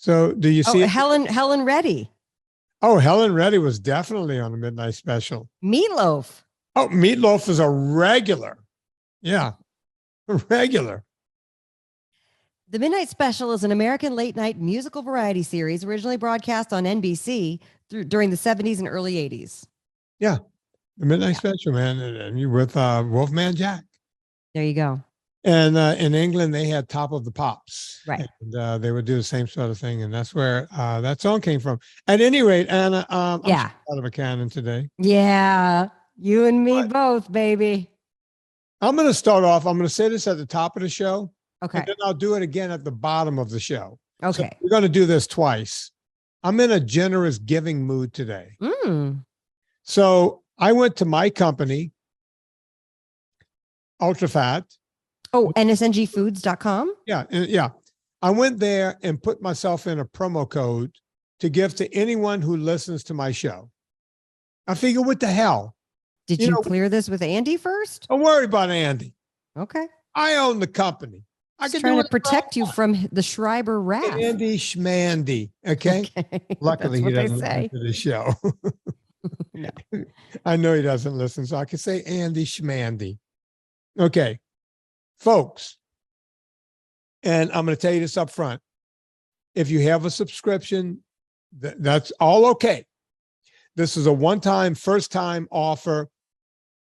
So do you see Helen Reddy? Oh, Helen Reddy was definitely on the midnight special. Meatloaf. Oh, Meatloaf is a regular. Yeah, a regular. The Midnight Special is an American late-night musical variety series originally broadcast on NBC during the 70s and early 80s. Yeah, the Midnight Special, man, and you with Wolfman Jack. There you go. And in England, they had Top of the Pops. Right. And they would do the same sort of thing, and that's where that song came from. At any rate, Anna, I'm out of a cannon today. Yeah, you and me both, baby. I'm going to start off. I'm going to say this at the top of the show. Okay. And then I'll do it again at the bottom of the show. Okay. So we're going to do this twice. I'm in a generous giving mood today. So I went to my company, UltraFat. Oh, NSNGFoods.com? Yeah. Yeah. I went there and put myself in a promo code to give to anyone who listens to my show. I figure, what the hell? Did you clear this with Andy first? Don't worry about Andy. Okay. I own the company. I can trying to protect you from the Schreiber wrath. Andy Schmandy. Okay. Luckily, he doesn't listen to the show. No. I know he doesn't listen, so I can say Andy Schmandy. Okay, folks. And I'm going to tell you this up front. If you have a subscription, that's all okay. This is a one-time, first-time offer.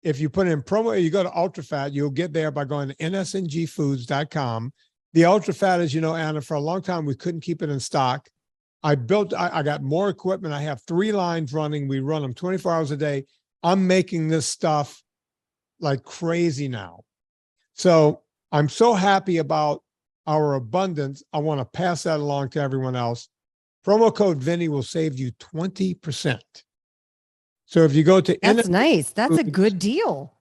If you put in promo, you go to UltraFat, you'll get there by going to nsngfoods.com. The UltraFat, as you know, Anna, for a long time, we couldn't keep it in stock. I got more equipment. I have 3 lines running. We run them 24 hours a day. I'm making this stuff like crazy now. So I'm so happy about our abundance. I want to pass that along to everyone else. Promo code Vinnie will save you 20%. So if you go to That's nice. That's a good deal.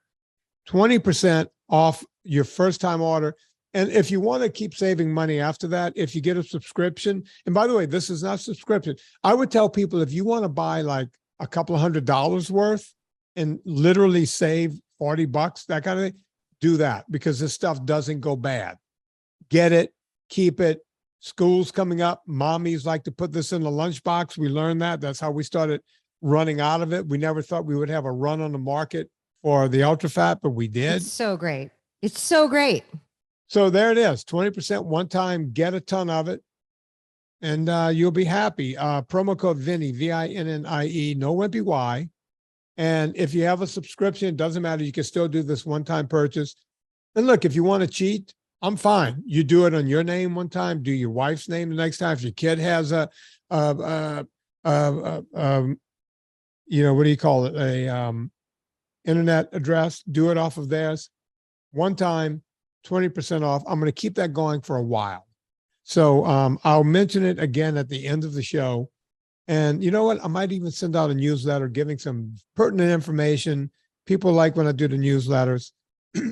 20% off your first time order. And if you want to keep saving money after that, if you get a subscription, and by the way, this is not subscription. I would tell people, if you want to buy like a couple of $100 worth and literally save $40, that kind of thing, do that, because this stuff doesn't go bad. Get it, keep it. School's coming up. Mommies like to put this in the lunchbox. We learned that. That's how we started running out of it. We never thought we would have a run on the market for the UltraFat, but we did. It's so great. It's so great. So there it is, 20% one time, get a ton of it, and you'll be happy. Promo code Vinnie, V-I-N-N-I-E, no wimpy Y. And if you have a subscription, it doesn't matter. You can still do this one-time purchase. And look, if you want to cheat, I'm fine. You do it on your name one time, do your wife's name the next time. If your kid has a what do you call it? Internet address, do it off of theirs. One time, 20% off. I'm going to keep that going for a while. So I'll mention it again at the end of the show. And you know what? I might even send out a newsletter giving some pertinent information. People like when I do the newsletters.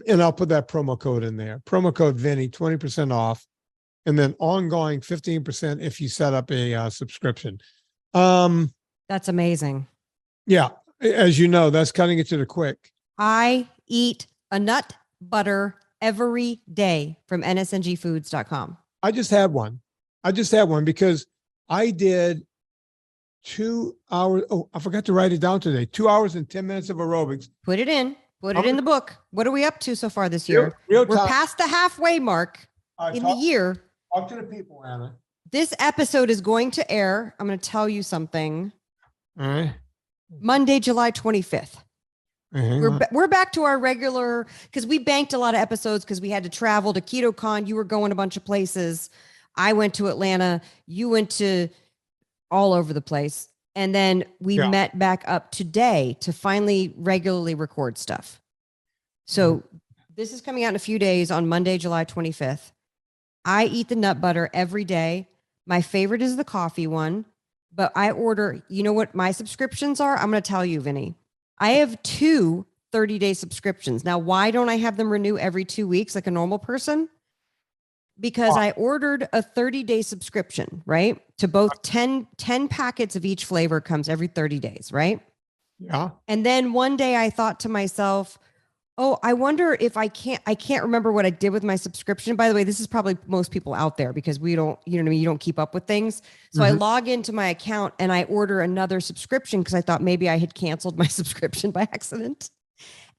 And I'll put that promo code in there. Promo code Vinnie, 20% off. And then ongoing 15% if you set up a subscription. That's amazing. Yeah. As you know, that's cutting it to the quick. I eat a nut butter every day from nsngfoods.com. I just had one because I did 2 hours. Oh, I forgot to write it down today. 2 hours and 10 minutes of aerobics. Put it in the book. What are we up to so far this year? We're past the halfway mark in the year. Talk to the people, Anna. This episode is going to air. I'm going to tell you something. All right. Monday, July 25th. We're back to our regular, because we banked a lot of episodes because we had to travel to KetoCon. You were going a bunch of places. I went to Atlanta. You went to all over the place. And then we met back up today to finally regularly record stuff. So this is coming out in a few days on Monday, July 25th. I eat the nut butter every day. My favorite is the coffee one, but I order, you know what my subscriptions are? I'm going to tell you, Vinnie. I have 2 30-day subscriptions. Now, why don't I have them renew every 2 weeks like a normal person? Because I ordered a 30-day subscription, right? To both 10 packets of each flavor comes every 30 days, right? Yeah. And then one day I thought to myself, Oh, I wonder if I can't remember what I did with my subscription. By the way, this is probably most people out there because we don't, you know what I mean? You don't keep up with things. So I log into my account and I order another subscription because I thought maybe I had canceled my subscription by accident.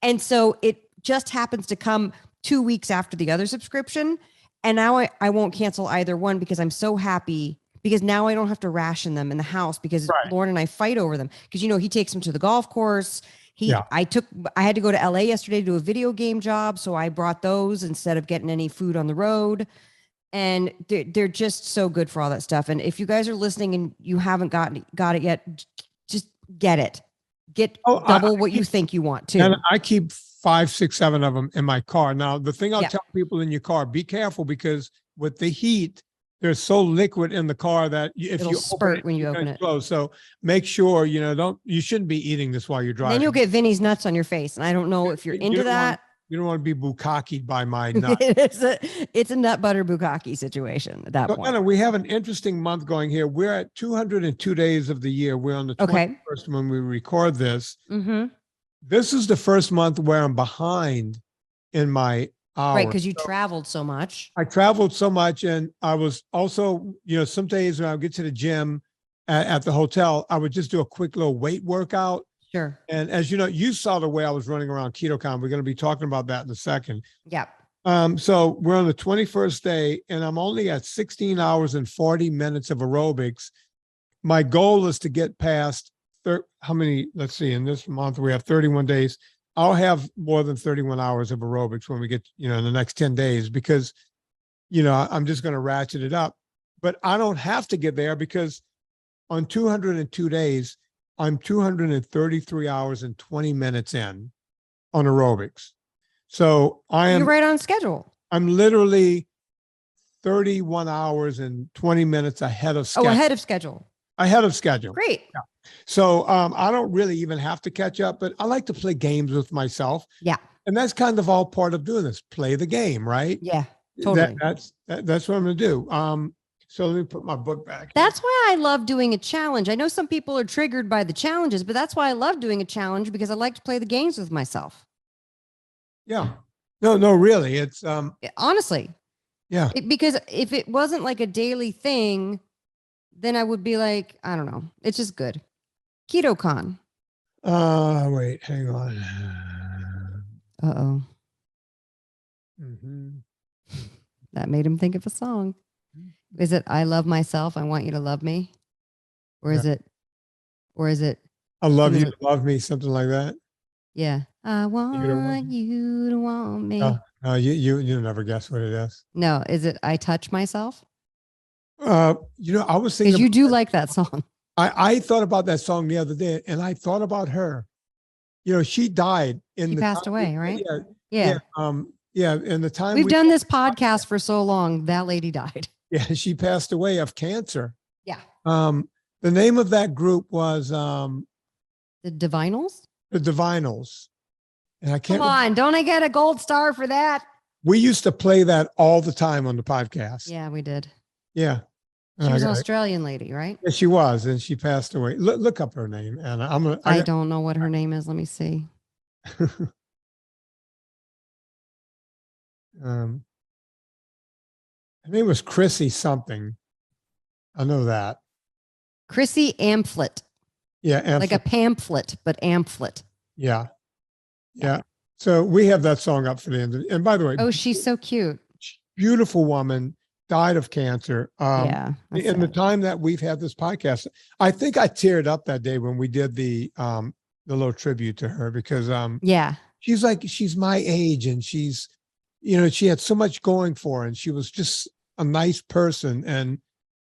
And so it just happens to come 2 weeks after the other subscription. And now I won't cancel either one because I'm so happy because now I don't have to ration them in the house because Lauren and I fight over them because, you know, he takes them to the golf course. I had to go to LA yesterday to do a video game job. So I brought those instead of getting any food on the road. And they're just so good for all that stuff. And if you guys are listening and you haven't got it yet, just get it. Get double what you think you want to. And I keep 5, 6, 7 of them in my car. Now, the thing I'll tell people in your car, be careful because with the heat, there's so liquid in the car that if it'll you spurt open it, when you open it. Close. So make sure, you know, you shouldn't be eating this while you're driving. Then you'll get Vinnie's nuts on your face. And I don't know if you're into that. You don't want to be bukkakied by my nut. It's a nut butter bukkake situation at that point. Anna, we have an interesting month going here. We're at 202 days of the year. We're on the 21st when we record this. This is the first month where I'm behind in my hours. Right, because you traveled so much. I traveled so much, and I was also, you know, some days when I would get to the gym at the hotel, I would just do a quick little weight workout. Sure. And as you know, you saw the way I was running around KetoCon. We're going to be talking about that in a second. Yeah. So we're on the 21st day, and I'm only at 16 hours and 40 minutes of aerobics. My goal is to get past how many? Let's see. In this month, we have 31 days. I'll have more than 31 hours of aerobics when we get, you know, in the next 10 days because, you know, I'm just going to ratchet it up. But I don't have to get there because on 202 days, I'm 233 hours and 20 minutes in on aerobics. So You're right on schedule. I'm literally 31 hours and 20 minutes ahead of schedule. Oh, ahead of schedule. Ahead of schedule. Great. Yeah. So I don't really even have to catch up, but I like to play games with myself. Yeah. And that's kind of all part of doing this. Play the game, right? Yeah, totally. That's what I'm going to do. So let me put my book back. That's why I love doing a challenge. I know some people are triggered by the challenges, but that's why I love doing a challenge because I like to play the games with myself. Yeah. No, really. It's honestly. Yeah. Because if it wasn't like a daily thing, then I would be like, I don't know. It's just good. KetoCon. Wait, hang on. Uh-oh. That made him think of a song. Is it I love myself, I want you to love me? Or is it I love you to love me, something like that? Yeah. I want you to want me. No, you never guess what it is. No, is it I touch myself? You know, I was thinking because you do like that song. I thought about that song the other day, and I thought about her. You know, she died she passed away, right? Yeah. In the time we've done this podcast for so long, that lady died. Yeah, she passed away of cancer. Yeah. The name of that group was the Divinals. The Divinals. And I can't. Come on, don't I get a gold star for that? We used to play that all the time on the podcast. Yeah, we did. Yeah. She was an Australian lady, right? Yeah, she was, and she passed away. Look up her name, Anna. I don't know what her name is. Let me see. Her name was Chrissy something. I know that. Chrissy Amphlett. Yeah, Amphlett. Like a pamphlet, but Amphlett. Yeah. So we have that song up for the end. And by the way, she's so cute. Beautiful woman, died of cancer. In the time that we've had this podcast, I think I teared up that day when we did the little tribute to her because she's my age and she's, you know, she had so much going for her and she was just a nice person and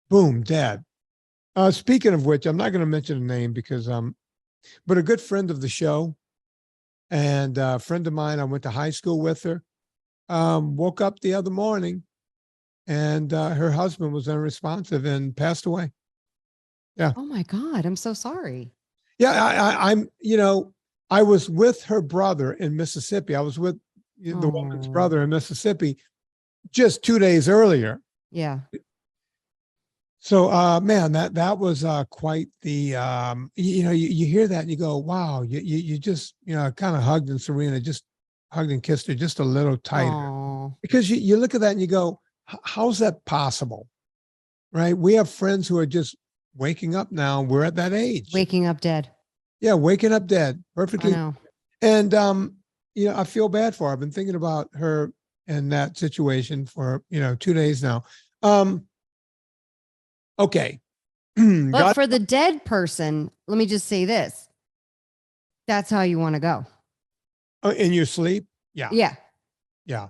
boom, dead. Speaking of which, I'm not going to mention a name because but a good friend of the show and a friend of mine, I went to high school with her, woke up the other morning and her husband was unresponsive and passed away. Yeah. Oh my God. I'm so sorry. Yeah. I'm, you know, I was with her brother in Mississippi. I was with the woman's brother in Mississippi just 2 days earlier. Yeah. So, man, that was quite the, you know, you hear that and you go, wow, you just, you know, kind of hugged and Serena, just hugged and kissed her just a little tighter. Aw. Because you look at that and you go, how's that possible? Right? We have friends who are just waking up now. We're at that age. Waking up dead. Yeah, waking up dead. I Perfectly. know. And I feel bad for her. I've been thinking about her and that situation for 2 days now. Okay. But for the dead person, let me just say this. That's how you want to go. In your sleep? Yeah. Yeah. Yeah.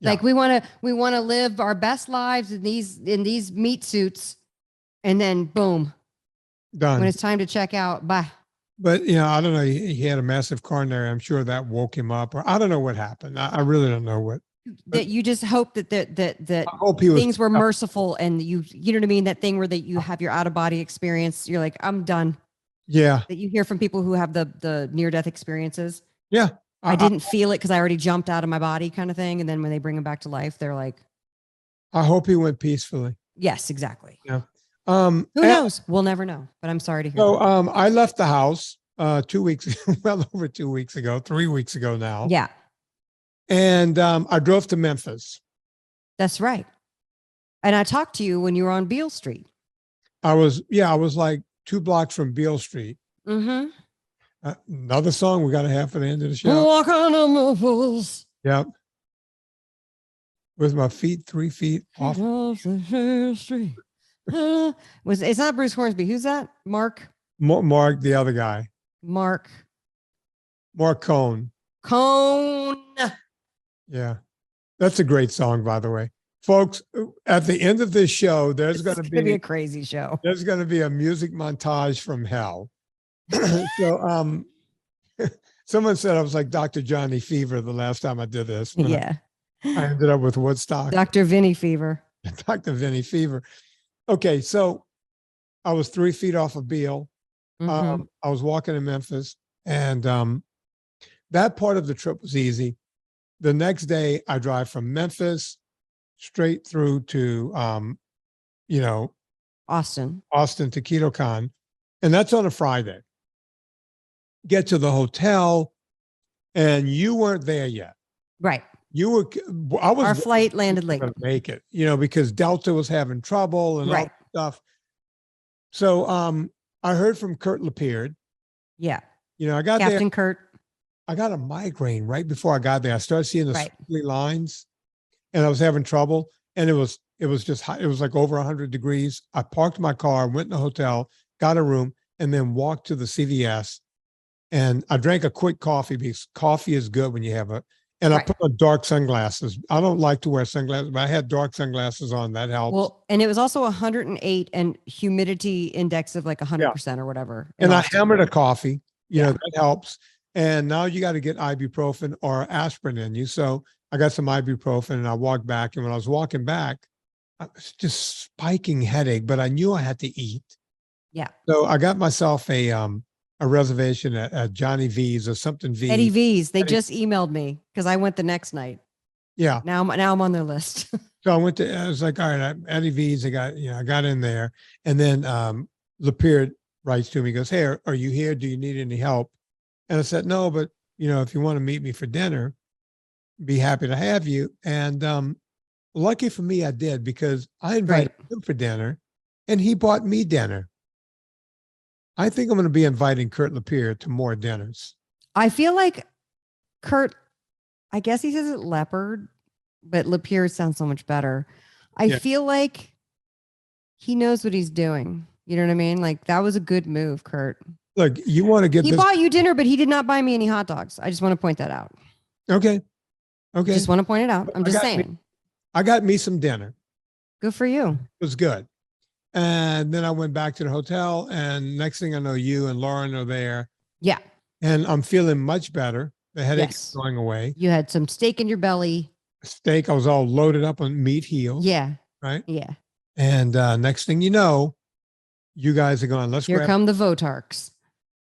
Like we want to live our best lives in these meat suits, and then boom, Done. when it's time to check out, bye. But I don't know. He had a massive coronary. I'm sure that woke him up, or I don't know what happened. I really don't know what. That you just hope that I hope he was, things were merciful, and you know what I mean? That thing where that you have your out of body experience. You're like, I'm done. Yeah. That you hear from people who have the near death experiences. Yeah. I didn't feel it because I already jumped out of my body, kind of thing. And then when they bring him back to life, they're like, I hope he went peacefully. yes, exactly. Yeah. Who knows? We'll never know. But I'm sorry to hear. So I left the house 2 weeks, well over 2 weeks ago, 3 weeks ago now. Yeah. And I drove to Memphis. That's right. And I talked to you when you were on Beale Street. I was like 2 blocks from Beale Street. Mm-hmm. Another song we got to have for the end of the show. Walk on the Memphis. Yep. With my feet 3 feet off. Street. It's not Bruce Hornsby. Who's that? Mark, the other guy. Mark Cohn. Yeah. That's a great song, by the way. Folks, at the end of this show, there's going to be a crazy show. There's going to be a music montage from hell. So someone said I was like Dr. Johnny Fever the last time I did this. Yeah. I ended up with Woodstock. Dr. Vinnie Fever. Dr. Vinnie Fever. Okay, so I was 3 feet off of Beale. Mm-hmm. I was walking in Memphis, and that part of the trip was easy. The next day, I drive from Memphis straight through to, Austin to KetoCon, and that's on a Friday. Get to the hotel, and you weren't there yet. Right. Our flight landed late. Gonna make it, because Delta was having trouble and all that stuff. So I heard from Kurt Lapeard. Yeah. I got Captain there. Kurt. I got a migraine right before I got there. I started seeing the squiggly lines, and I was having trouble. And it was just hot. It was like over 100 degrees. I parked my car, went in the hotel, got a room, and then walked to the CVS. And I drank a quick coffee because coffee is good when you have it. And I put on dark sunglasses. I don't like to wear sunglasses, but I had dark sunglasses on. That helps. Well, and it was also 108 and humidity index of like 100% or whatever. And I hammered a coffee. That helps. And now you got to get ibuprofen or aspirin in you. So I got some ibuprofen and I walked back. And when I was walking back, I was just spiking headache, but I knew I had to eat. Yeah. So I got myself a reservation at Johnny V's or something V's. Eddie V's. They just emailed me because I went the next night. Yeah. Now I'm on their list. So I was like, all right, Eddie V's. I got in there. And then Lapeard writes to me, he goes, hey, are you here? Do you need any help? And I said, no, but if you want to meet me for dinner, be happy to have you. And lucky for me, I did, because I invited him for dinner and he bought me dinner. I think I'm going to be inviting Kurt Lapeard to more dinners. I feel like Kurt, I guess he says it leopard, but Lapeard sounds so much better. I feel like he knows what he's doing. You know what I mean? Like, that was a good move, Kurt. Look, you want to get He bought you dinner, but he did not buy me any hot dogs. I just want to point that out. Okay. Just want to point it out. I'm just saying. I got me some dinner. Good for you. It was good. And then I went back to the hotel, and next thing I know, you and Lauren are there. Yeah. And I'm feeling much better. The headache is going away. You had some steak in your belly. Steak. I was all loaded up on meat heels. Yeah. Right? Yeah. And next thing you know, you guys are going, Here come the Votarks.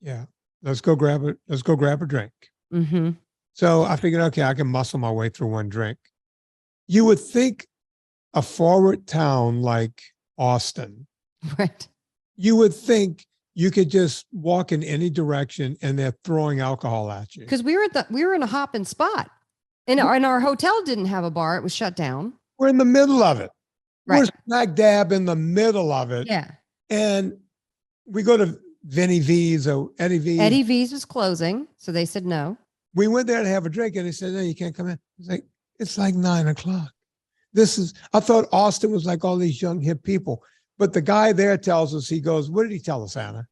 Yeah. Let's go grab a drink. Mm-hmm. So I figured, okay, I can muscle my way through one drink. You would think a forward town like Austin, right? You would think you could just walk in any direction and they're throwing alcohol at you. Because we were in a hopping spot. And our hotel didn't have a bar. It was shut down. We're in the middle of it. Right. We're smack dab in the middle of it. Yeah. And we go to Vinnie V's or Eddie V's. Eddie V's was closing. So they said no. We went there to have a drink and they said, no, you can't come in. It's like 9 o'clock. I thought Austin was like all these young hip people. But the guy there tells us, he goes, what did he tell us, Anna?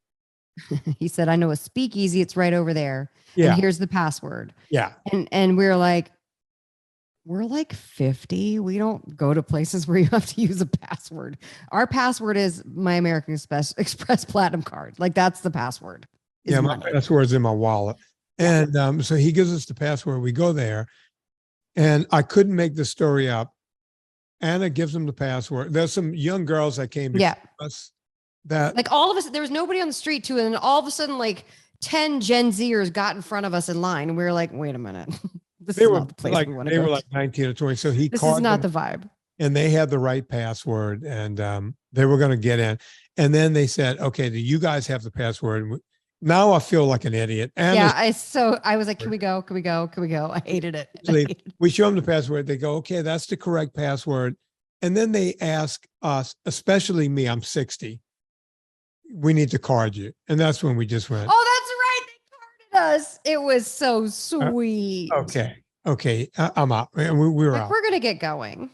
He said, I know a speakeasy. It's right over there. Yeah. And here's the password. Yeah. And we're like 50. We don't go to places where you have to use a password. Our password is my American Express Platinum card. Like that's the password. Yeah. My password's in my wallet. And so he gives us the password. We go there and I couldn't make the story up. Anna gives them the password. There's some young girls that came to us that like all of us, there was nobody on the street too. And then all of a sudden, like 10 Gen Zers got in front of us in line. And we were like, wait a minute. They were like 19 or 20. So this is not the vibe. And they had the right password and they were going to get in. And then they said, okay, do you guys have the password? Now I feel like an idiot. I was like, can we go? Can we go? Can we go? I hated it. We show them the password. They go, okay, that's the correct password. And then they ask us, especially me, I'm 60. We need to card you. And that's when we just went. Oh, that's right. They carded us. It was so sweet. Okay. I'm out. And we were out. We're going to get going.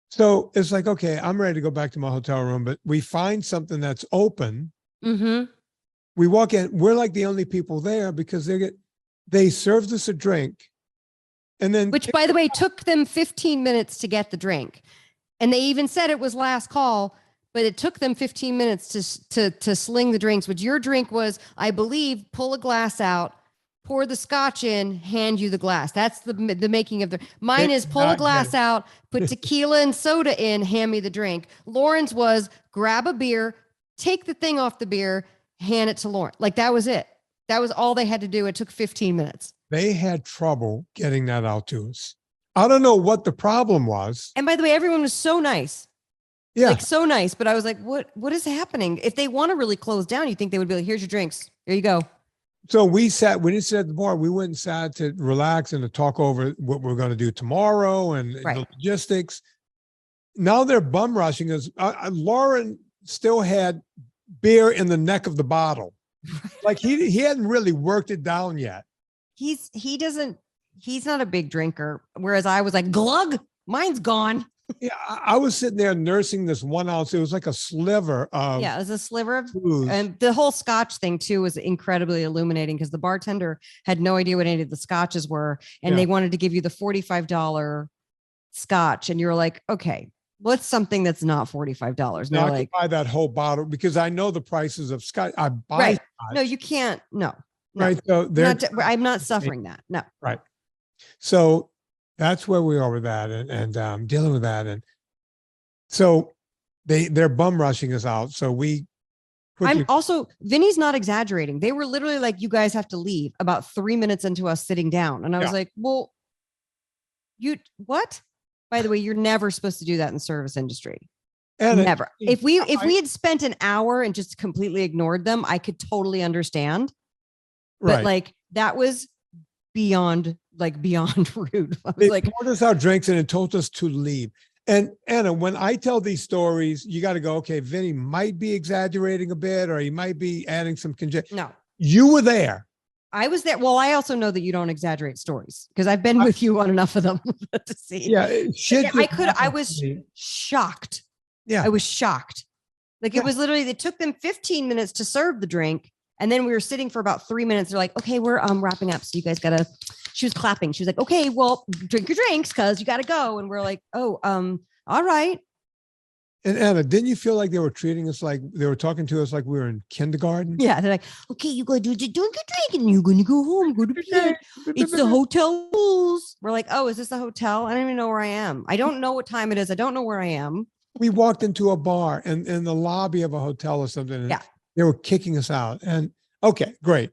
So it's like, okay, I'm ready to go back to my hotel room, but we find something that's open. Mm-hmm. We walk in, we're like the only people there because they served us a drink. And then which by the way, took them 15 minutes to get the drink. And they even said it was last call, but it took them 15 minutes to sling the drinks, which your drink was, I believe, pull a glass out, pour the scotch in, hand you the glass. That's the making of mine is pull a glass out, put tequila and soda in, hand me the drink. Lauren's was grab a beer, take the thing off the beer, hand it to Lauren. Like that was it. That was all they had to do. It took 15 minutes. They had trouble getting that out to us. I don't know what the problem was. And by the way, everyone was so nice. Yeah. Like so nice. But I was like, what is happening? If they want to really close down, you think they would be like, here's your drinks. Here you go. So we didn't sit at the bar. We went and sat to relax and to talk over what we're going to do tomorrow and the logistics. Now they're bum rushing us. Lauren still had beer in the neck of the bottle. Like he hadn't really worked it down yet. He's not a big drinker. Whereas I was like, glug, mine's gone. Yeah. I was sitting there nursing this 1 ounce. It was like a sliver of. Yeah. It was a sliver of booze. And the whole scotch thing too was incredibly illuminating because the bartender had no idea what any of the scotches were. And they wanted to give you the $45 scotch. And you're like, okay, what's something that's not $45? No, I can buy that whole bottle because I know the prices of scotch. I buy scotch. No, you can't. No. Right. So I'm not suffering that. No. Right. So that's where we are with that and dealing with that. And so they're bum rushing us out. So Vinny's not exaggerating. They were literally like, you guys have to leave about 3 minutes into us sitting down. And I was like, well, what? By the way, you're never supposed to do that in the service industry. And never. If we had spent an hour and just completely ignored them, I could totally understand. But like that was beyond rude. I was they poured us our drinks and it told us to leave. And Anna, when I tell these stories, you got to go, okay, Vinny might be exaggerating a bit, or he might be adding some conjecture. No, you were there. I was there. Well, I also know that you don't exaggerate stories because I've been with you on enough of them to see. Yeah, I was shocked. Yeah, I was shocked. Like it was literally. It took them 15 minutes to serve the drink, and then we were sitting for about 3 minutes. They're like, "Okay, we're wrapping up, so you guys gotta." She was clapping. She was like, "Okay, well, drink your drinks because you gotta go." And we're like, "Oh, all right." And Anna, didn't you feel like they were treating us like they were talking to us like we were in kindergarten? Yeah, they're like, okay, you go do your drink and you're going to go home, go to bed. It's the hotel rules. We're like, oh, is this a hotel? I don't even know where I am. I don't know what time it is. I don't know where I am. We walked into a bar and in the lobby of a hotel or something. And they were kicking us out. And okay, great.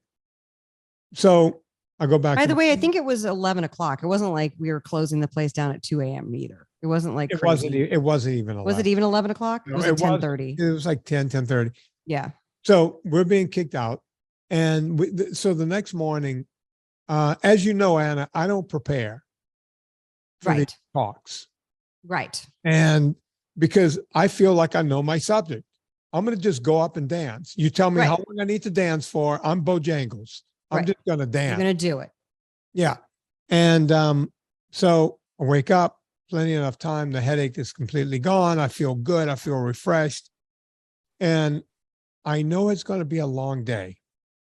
So I go back. By the way, I think it was 11 o'clock. It wasn't like we were closing the place down at 2 a.m. either. It wasn't like crazy. It wasn't even 11. Was it even 11 o'clock? No, was it 10:30? It was like 10:30. Yeah. So we're being kicked out. And so the next morning, as you know, Anna, I don't prepare. for these talks. Right. And because I feel like I know my subject, I'm going to just go up and dance. You tell me how long I need to dance for. I'm Bojangles. I'm just going to dance. You're going to do it. Yeah. And so I wake up, plenty enough time. The headache is completely gone. I feel good. I feel refreshed. And I know it's going to be a long day,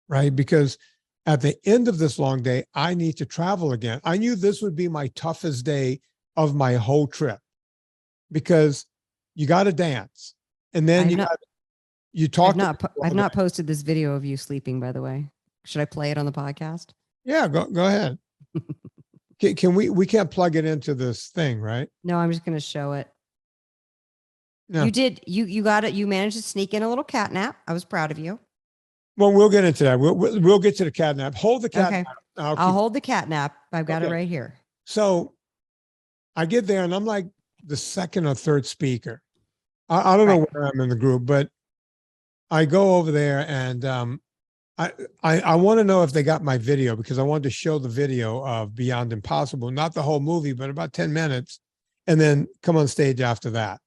right? Because at the end of this long day, I need to travel again. I knew this would be my toughest day of my whole trip because you got to dance. And then you talk. I've not posted this video of you sleeping, by the way. Should I play it on the podcast? Yeah, go ahead. Can we can't plug it into this thing, right? No, I'm just going to show it. No. You did. You got it. You managed to sneak in a little cat nap. I was proud of you. Well, we'll get into that. We'll get to the cat nap. Hold the cat nap. I'll hold the cat nap. I've got it right here. So I get there and I'm like the second or third speaker. I don't know where I'm in the group, but I go over there and I want to know if they got my video because I wanted to show the video of Beyond Impossible, not the whole movie, but about 10 minutes, and then come on stage after that.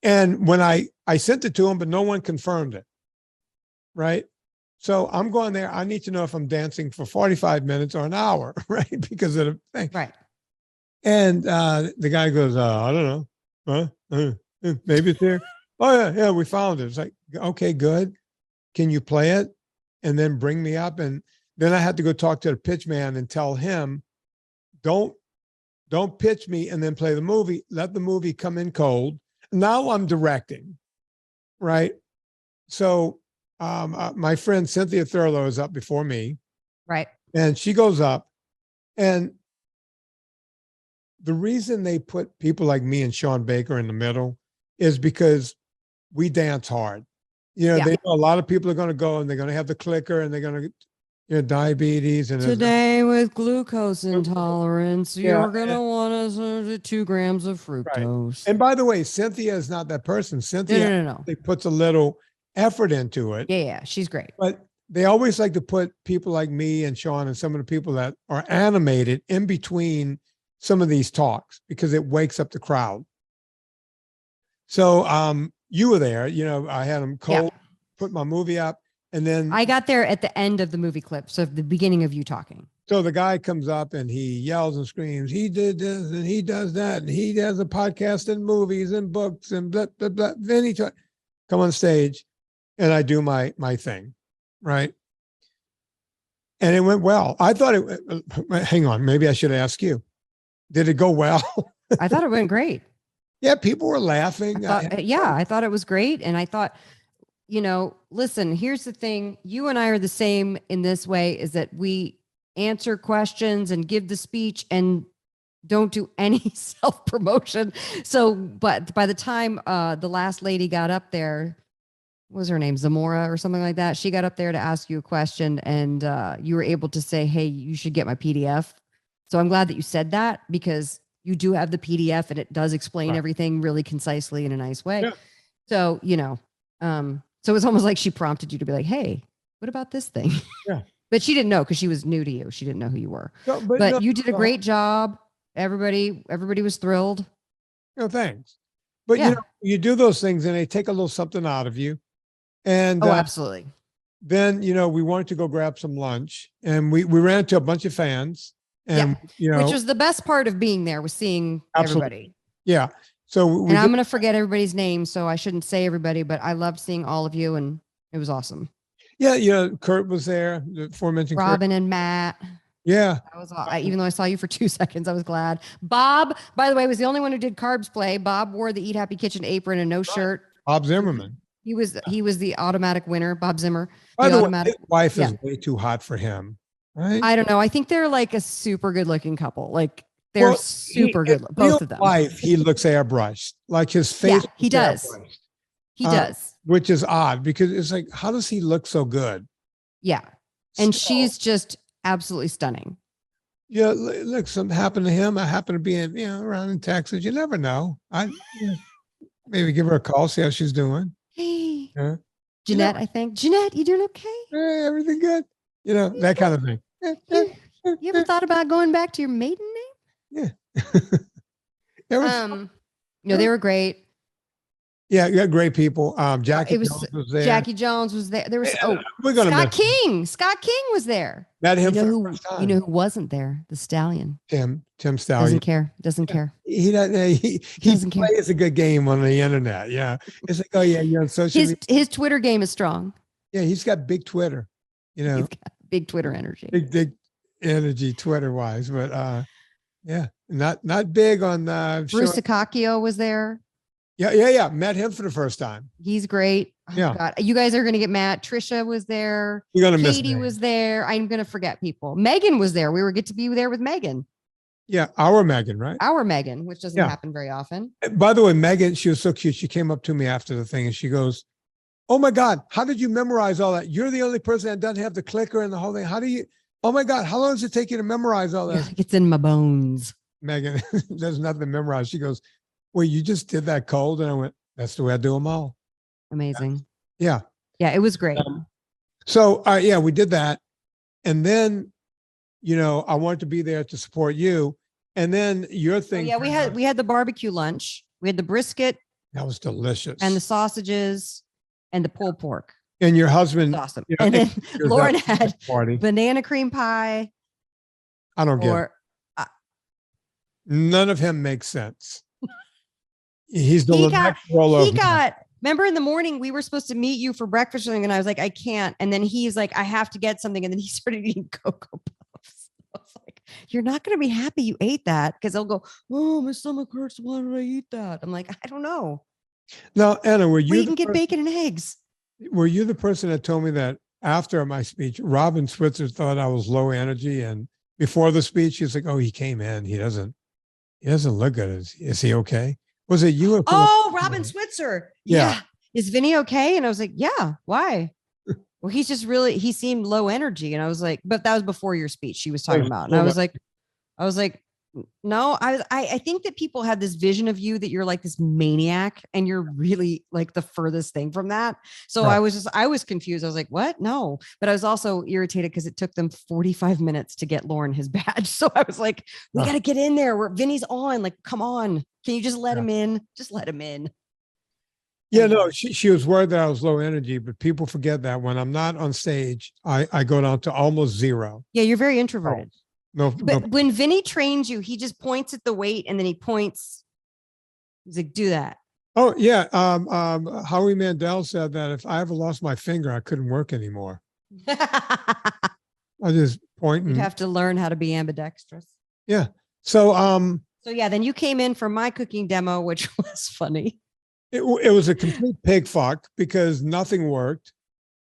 And when I sent it to them, but no one confirmed it. Right. So I'm going there. I need to know if I'm dancing for 45 minutes or an hour, right? Because of the thing. Right. And the guy goes, I don't know. Maybe it's here. Oh, yeah, we found it. It's like, okay, good. Can you play it? And then bring me up. And then I had to go talk to the pitch man and tell him, don't pitch me and then play the movie. Let the movie come in cold. Now I'm directing, right? So my friend Cynthia Thurlow is up before me. Right. And she goes up. And the reason they put people like me and Sean Baker in the middle is because we dance hard. You know, they know a lot of people are going to go and they're going to have the clicker and they're going to, diabetes. And today with glucose intolerance, you're going to want 2 grams of fructose. Right. And by the way, Cynthia is not that person. Cynthia no. puts a little effort into it. Yeah, she's great. But they always like to put people like me and Sean and some of the people that are animated in between some of these talks because it wakes up the crowd. So you were there, I had them cold, put my movie up, and then I got there at the end of the movie clip. So the beginning of you talking. So the guy comes up and he yells and screams, he did this and he does that. And he does a podcast and movies and books and blah, blah, blah. Vinnie, come on stage and I do my thing. Right. And it went well. I thought hang on, maybe I should ask you. Did it go well? I thought it went great. Yeah, people were laughing. I thought it was great. And I thought, listen, here's the thing. You and I are the same in this way is that we answer questions and give the speech and don't do any self-promotion. So, but by the time the last lady got up there, what was her name? Zamora or something like that. She got up there to ask you a question and you were able to say, hey, you should get my PDF. So I'm glad that you said that because you do have the PDF and it does explain everything really concisely in a nice way. Yeah. So, so it's almost like she prompted you to be like, hey, what about this thing? Yeah. But she didn't know because she was new to you. She didn't know who you were. No, but you did a great job. Everybody was thrilled. No, thanks. But you do those things and they take a little something out of you. And absolutely. Then, we wanted to go grab some lunch and we ran into a bunch of fans. And, which was the best part of being there was seeing everybody. Yeah. So I'm going to forget everybody's name. So I shouldn't say everybody, but I loved seeing all of you and it was awesome. Yeah. Kurt was there. The aforementioned Robin Kurt. And Matt. Yeah. That was even though I saw you for 2 seconds, I was glad. Bob, by the way, was the only one who did Carb's play. Bob wore the Eat Happy Kitchen apron and no shirt. Bob Zimmerman. He was the automatic winner, Bob Zimmer. By the way, his wife is way too hot for him. Right? I don't know. I think they're like a super good looking couple. Like they're super good. Both of them. Life, he looks airbrushed. Like his face. Yeah, he does. Airbrushed. He does. Which is odd because it's like, how does he look so good? Yeah. And she's just absolutely stunning. Yeah. Look, something happened to him. I happen to be around in Texas. You never know. Maybe give her a call, see how she's doing. Hey. Jeanette, I think. Jeanette, you doing okay? Hey, everything good? That kind of thing. You ever thought about going back to your maiden name? Yeah. No, they were great. Yeah, you got great people. Jackie Jones was there. Jackie Jones was there. There was we're gonna Scott King. Scott King was there. Met him. You know who wasn't there? The Stallion. Tim Stallion. Doesn't care. He doesn't. He plays a good game on the internet. Yeah, it's like, oh yeah, you're on social media. His Twitter game is strong. Yeah, he's got big Twitter. You know, he's got big Twitter energy. Big energy Twitter wise, but yeah, not big on. Bruce Akakio was there. Yeah. Met him for the first time. He's great. Oh, yeah. God. You guys are going to get mad. Trisha was there. You're going to miss Katie was there. I'm going to forget people. Megan was there. We were get to be there with Megan. Yeah. Our Megan, right? Our Megan, which doesn't happen very often. By the way, Megan, she was so cute. She came up to me after the thing and she goes, "Oh my God, how did you memorize all that? You're the only person that doesn't have the clicker and the whole thing. How do you, oh my God, how long does it take you to memorize all that?" It's in my bones. Megan, there's nothing to memorize. She goes, "Well, you just did that cold." And I went, "That's the way I do them all." Amazing. Yeah. Yeah, it was great. So we did that. And then, I wanted to be there to support you. And then your thing. Oh, yeah, we had the barbecue lunch. We had the brisket. That was delicious. And the sausages and the pulled pork. And your husband. Awesome. And then Lauren had banana cream pie. I don't get it. None of him makes sense. He got, remember in the morning, we were supposed to meet you for breakfast or something, and I was like, I can't. And then he's like, I have to get something. And then he started eating Cocoa Puffs. I was like, you're not going to be happy you ate that, because they'll go, "Oh, my stomach hurts. Why did I eat that?" I'm like, I don't know. Now, Anna, you can get bacon and eggs. Were you the person that told me that after my speech, Robin Switzer thought I was low energy, and before the speech, he's like, "Oh, he came in. He doesn't look good. Is he okay?" Was it you? Robin Switzer. Yeah. Is Vinnie okay? And I was like, yeah. Why? Well, he's just he seemed low energy. And I was like, but that was before your speech she was talking about. And I was like, no, I think that people had this vision of you that you're like this maniac, and you're really like the furthest thing from that. So right. I was confused. I was like, what? No. But I was also irritated because it took them 45 minutes to get Lauren his badge. So I was like, we got to get in there. Vinny's on. Like, come on. Can you just let him in? Just let him in. Yeah, no, she was worried that I was low energy, but people forget that when I'm not on stage, I go down to almost zero. Yeah, you're very introverted. But when Vinny trains you, he just points at the weight and then he points. He's like, do that. Oh, yeah. Howie Mandel said that if I ever lost my finger, I couldn't work anymore. I just point. You'd have to learn how to be ambidextrous. Yeah. So yeah, then you came in for my cooking demo, which was funny. It was a complete pig fuck because nothing worked.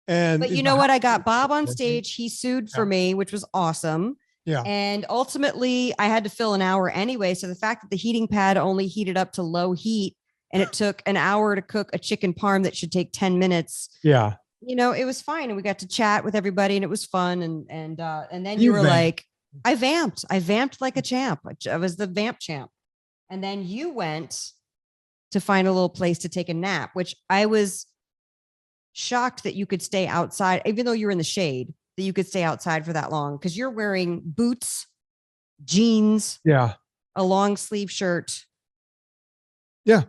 But you know what? I got Bob on stage. He sued for me, which was awesome. Yeah. And ultimately I had to fill an hour anyway. So the fact that the heating pad only heated up to low heat and it took an hour to cook a chicken parm that should take 10 minutes. Yeah. It was fine. And we got to chat with everybody and it was fun. And then you were like, I vamped like a champ. I was the vamp champ. And then you went to find a little place to take a nap, which I was shocked that you could stay outside, even though you were in the shade, that you could stay outside for that long, because you're wearing boots, jeans, a long sleeve shirt. Yeah.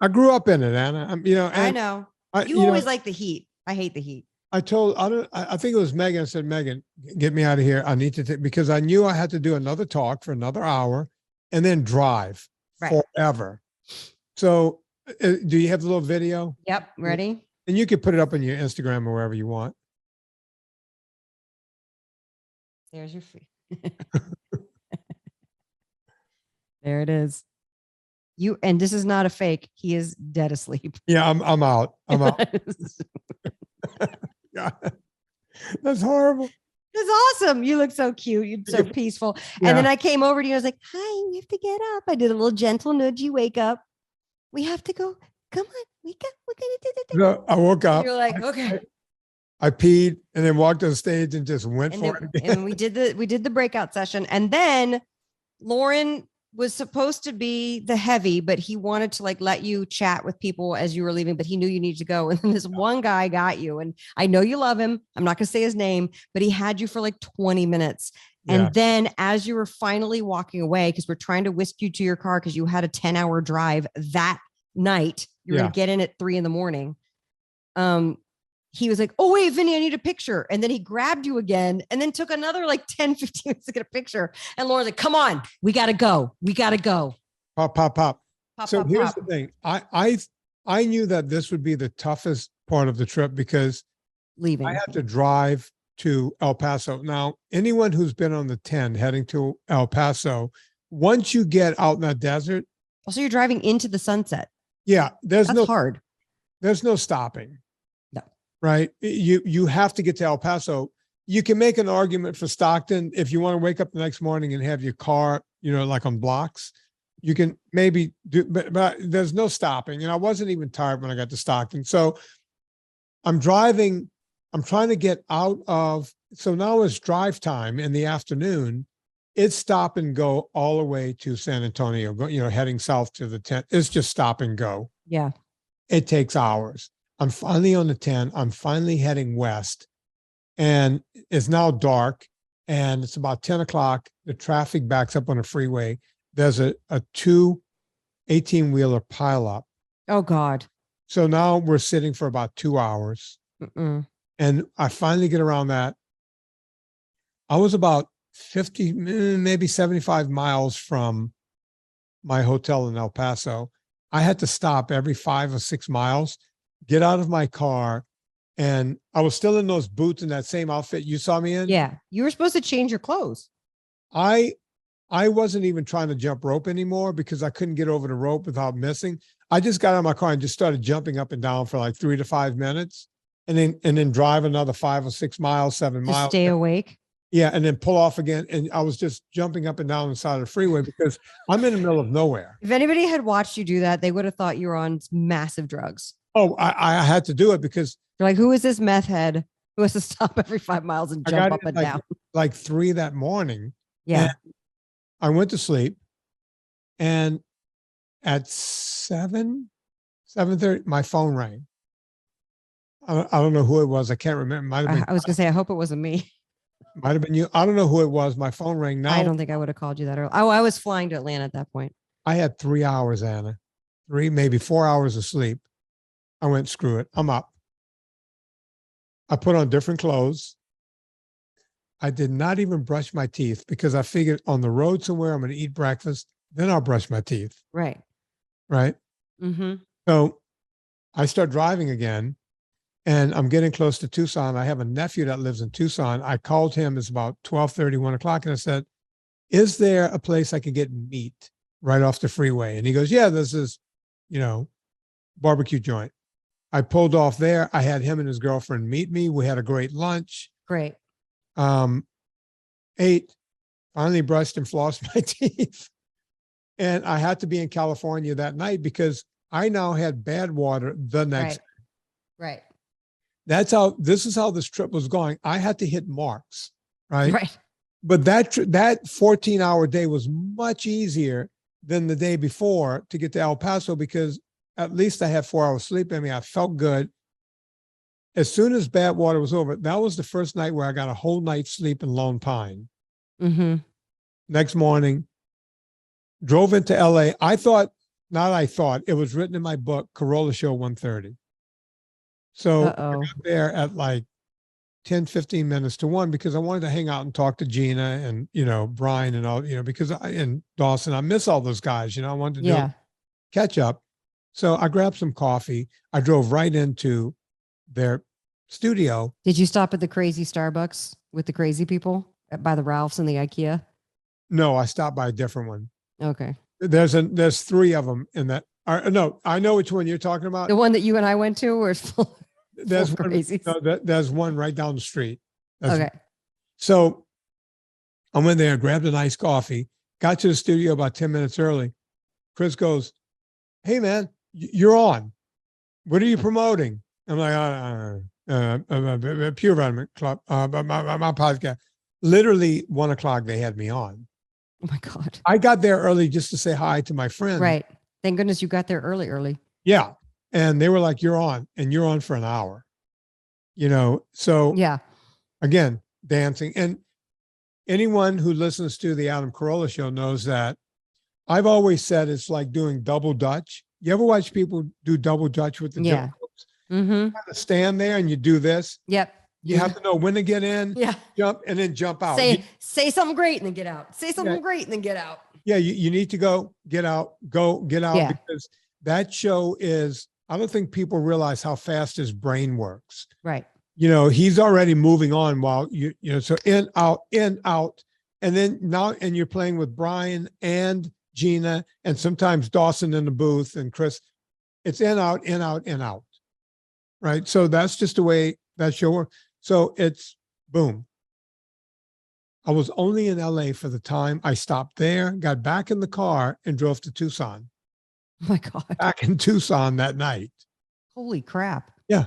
I grew up in it, Anna. I know. You always like the heat. I hate the heat. I think it was Megan. I said, "Megan, get me out of here. I need to because I knew I had to do another talk for another hour and then drive forever." So do you have the little video? Yep. Ready? And you can put it up on your Instagram or wherever you want. There's your free. There it is. And this is not a fake. He is dead asleep. Yeah, I'm out. I'm out. Yeah. That's horrible. It's awesome. You look so cute. You're so peaceful. Yeah. And then I came over to you. I was like, "Hi, we have to get up." I did a little gentle nudge. You wake up. We have to go. Come on, wake up. We're gonna do this. No, I woke up. You're like, okay. I peed and then walked on stage and just went for it again. And we did the breakout session. And then Lauren was supposed to be the heavy, but he wanted to like let you chat with people as you were leaving, but he knew you needed to go. And then this one guy got you. And I know you love him. I'm not going to say his name, but he had you for like 20 minutes. And then as you were finally walking away, because we're trying to whisk you to your car because you had a 10-hour drive that night, you're going to get in at 3 a.m. He was like, oh, wait, Vinnie, I need a picture. And then he grabbed you again and then took another like 10, 15 minutes to get a picture. And Lauren's like, come on, we got to go. We got to go. Pop. So here's the thing. I knew that this would be the toughest part of the trip because leaving. I had to drive to El Paso. Now, anyone who's been on the 10 heading to El Paso, once you get out in that desert. Also, you're driving into the sunset. Yeah. That's hard. There's no stopping. No. Right. You have to get to El Paso. You can make an argument for Stockton. If you want to wake up the next morning and have your car, like on blocks, you can maybe do, but there's no stopping. And I wasn't even tired when I got to Stockton. So I'm driving. I'm trying to get out of, so now it's drive time in the afternoon. It's stop and go all the way to San Antonio, heading south to the 10. It's just stop and go. Yeah. It takes hours. I'm finally on the 10. I'm finally heading west and it's now dark and it's about 10 o'clock. The traffic backs up on the freeway. There's a 2 18-wheeler pileup. Oh God. So now we're sitting for about 2 hours. And I finally get around that. I was about 50, maybe 75 miles from my hotel in El Paso. I had to stop every 5 or 6 miles, get out of my car. And I was still in those boots in that same outfit you saw me in. Yeah. You were supposed to change your clothes. I wasn't even trying to jump rope anymore because I couldn't get over the rope without missing. I just got out of my car and just started jumping up and down for like 3 to 5 minutes. And then drive another 5 or 6 miles, 7 miles. Stay awake. Yeah. And then pull off again. And I was just jumping up and down the side of the freeway because I'm in the middle of nowhere. If anybody had watched you do that, they would have thought you were on massive drugs. Oh, I had to do it because you're like, who is this meth head who has to stop every 5 miles and jump up and down? Like 3 that morning. Yeah. I went to sleep and at 7:30, my phone rang. I don't know who it was. I can't remember. Might have been, I was going to say, I hope it wasn't me. Might have been you. I don't know who it was. My phone rang. Now I don't think I would have called you that early. Oh, I was flying to Atlanta at that point. I had 3 hours, Anna. 3, maybe 4 hours of sleep. I went, screw it. I'm up. I put on different clothes. I did not even brush my teeth because I figured on the road somewhere, I'm going to eat breakfast. Then I'll brush my teeth. Right. Right. Mm-hmm. So I start driving again. And I'm getting close to Tucson. I have a nephew that lives in Tucson. I called him. It's about 12:30, 1 o'clock. And I said, is there a place I could get meat right off the freeway? And he goes, yeah, there's this, barbecue joint. I pulled off there. I had him and his girlfriend meet me. We had a great lunch. Great. Ate, finally brushed and flossed my teeth. And I had to be in California that night because I now had bad water the next day. Right. This is how this trip was going. I had to hit marks, right? Right. But that 14-hour day was much easier than the day before to get to El Paso because at least I had 4 hours sleep. I mean, I felt good. As soon as bad water was over, that was the first night where I got a whole night's sleep in Lone Pine. Mm-hmm. Next morning, drove into LA. It was written in my book, Corolla Show 1:30. So I got there at like 10, 15 minutes to 1 because I wanted to hang out and talk to Gina and, Brian and all, and Dawson. I miss all those guys, I wanted to do catch up. So I grabbed some coffee. I drove right into their studio. Did you stop at the crazy Starbucks with the crazy people by the Ralphs and the IKEA? No, I stopped by a different one. Okay. There's 3 of them in that. No, I know which one you're talking about. The one that you and I went to where it's full. There's one right down the street. Okay. So I went there, grabbed a nice coffee, got to the studio about 10 minutes early. Chris goes, hey man, you're on. What are you promoting? I'm like, Pure Vitamin Club, my podcast. Literally 1 o'clock they had me on. Oh my God. I got there early just to say hi to my friend. Right. Thank goodness you got there early. Yeah. And they were like, you're on, and you're on for an hour, So yeah. Again, dancing. And anyone who listens to the Adam Carolla show knows that I've always said it's like doing double Dutch. You ever watch people do double Dutch with the jump ropes? Mm-hmm. You kind of stand there and you do this. Yep. You have to know when to get in, jump, and then jump out. Say something great and then get out. Say something great and then get out. Yeah, you need to go, get out, because that show is, I don't think people realize how fast his brain works. Right. He's already moving on while so in, out, and then and you're playing with Brian and Gina and sometimes Dawson in the booth and Chris. It's in, out, in, out, in, out. Right. So that's just the way that show works. So it's boom. I was only in LA for the time I stopped there, got back in the car and drove to Tucson. Oh my God. Back in Tucson that night. Holy crap. Yeah.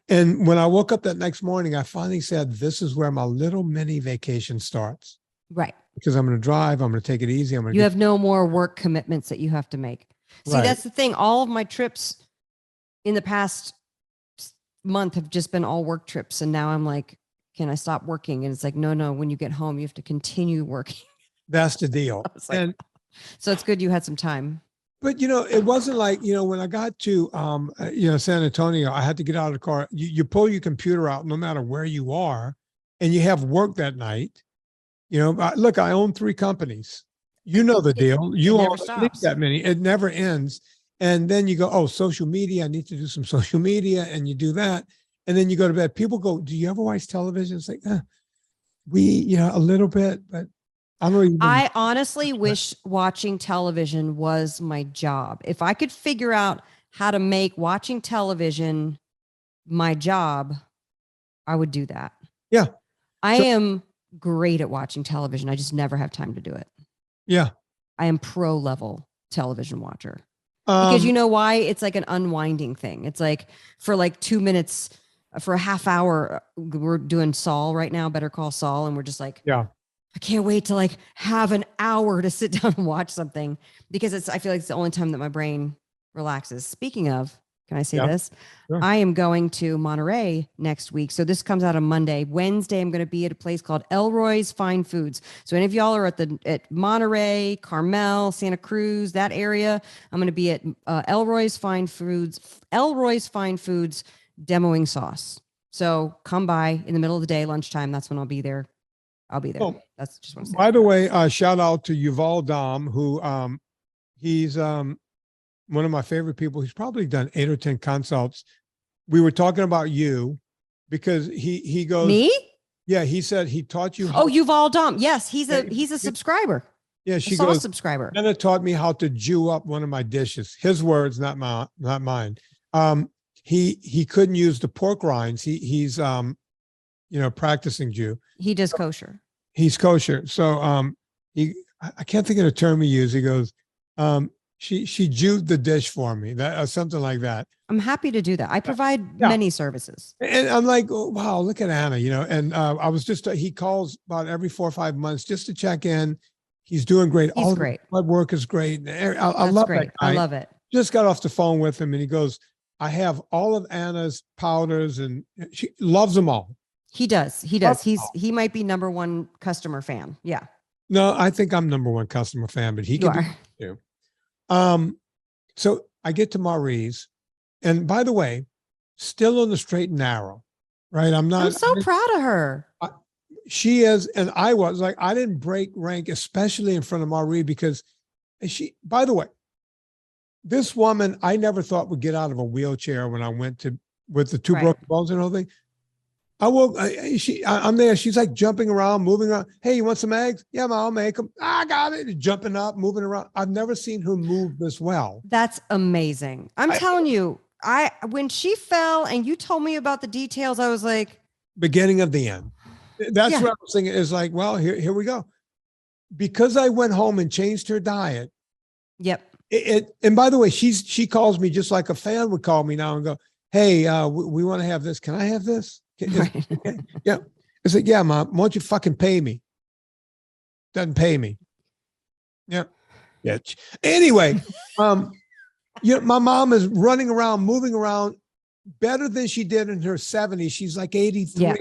And when I woke up that next morning, I finally said, this is where my little mini vacation starts. Right. Because I'm going to drive. I'm going to take it easy. You have no more work commitments that you have to make. See, that's the thing. All of my trips in the past month have just been all work trips. And now I'm like, can I stop working? And it's like, no, when you get home, you have to continue working. That's the deal. Like, so it's good you had some time. But, it wasn't like, when I got to, San Antonio, I had to get out of the car. You pull your computer out no matter where you are, and you have work that night. Look, I own 3 companies. You know the deal. You own at least that many. It never ends. And then you go, oh, social media. I need to do some social media. And you do that. And then you go to bed. People go, do you ever watch television? It's like, a little bit, but I don't even. I honestly wish watching television was my job. If I could figure out how to make watching television my job, I would do that. Yeah. I am great at watching television. I just never have time to do it. Yeah. I am pro level television watcher. Because you know why? It's like an unwinding thing. It's like for like 2 minutes, for a half hour, we're doing Saul right now, Better Call Saul. And we're just like, I can't wait to like have an hour to sit down and watch something, because I feel like it's the only time that my brain relaxes. Speaking of, can I say this? Sure. I am going to Monterey next week. So this comes out on Monday. Wednesday, I'm going to be at a place called Elroy's Fine Foods. So any of y'all are at Monterey, Carmel, Santa Cruz, that area, I'm going to be at Elroy's Fine Foods demoing sauce. So come by in the middle of the day, lunchtime. That's when I'll be there. Oh, that's just what I'm saying. By the way, shout out to Yuval Dam, who he's one of my favorite people. He's probably done 8 or 10 consults. We were talking about you because he goes, me? Yeah, he said he taught you. Yuval Dam. Yes, he's a subscriber. Yeah, she goes, subscriber. Anna taught me how to Jew up one of my dishes. His words, not mine. He couldn't use the pork rinds. He's practicing Jew. He does kosher. He's kosher. So I can't think of the term he used. He goes, she Jewed the dish for me, that something like that. I'm happy to do that. I provide many services. And I'm like, oh, wow, look at Anna, and I was just, he calls about every 4 or 5 months just to check in. He's doing great. He's great. Blood work is great. I love that guy. I love it. Just got off the phone with him and he goes, I have all of Anna's powders and she loves them all. He does. He might be #1 customer fan. Yeah. No, I think I'm #1 customer fan, but he can do it too. So I get to Maurice, and by the way, still on the straight and narrow, right? I'm so proud of her. She is, and I was like, I didn't break rank, especially in front of Marie, because by the way, this woman I never thought would get out of a wheelchair when I went with the 2 broken bones and all thing. I'm there. She's like jumping around, moving around. Hey, you want some eggs? Yeah, I'll make them. I got it. Jumping up, moving around. I've never seen her move this well. That's amazing. I'm telling you, when she fell and you told me about the details, I was like, beginning of the end. That's what I was thinking. Is like, well, here we go. Because I went home and changed her diet. Yep. And by the way, she calls me just like a fan would call me now and go, hey, we want to have this. Can I have this? Yeah. It's like, yeah, Mom, why don't you fucking pay me? Doesn't pay me. Yeah. Bitch. Anyway, my mom is running around, moving around better than she did in her 70s. She's like 83. Yeah.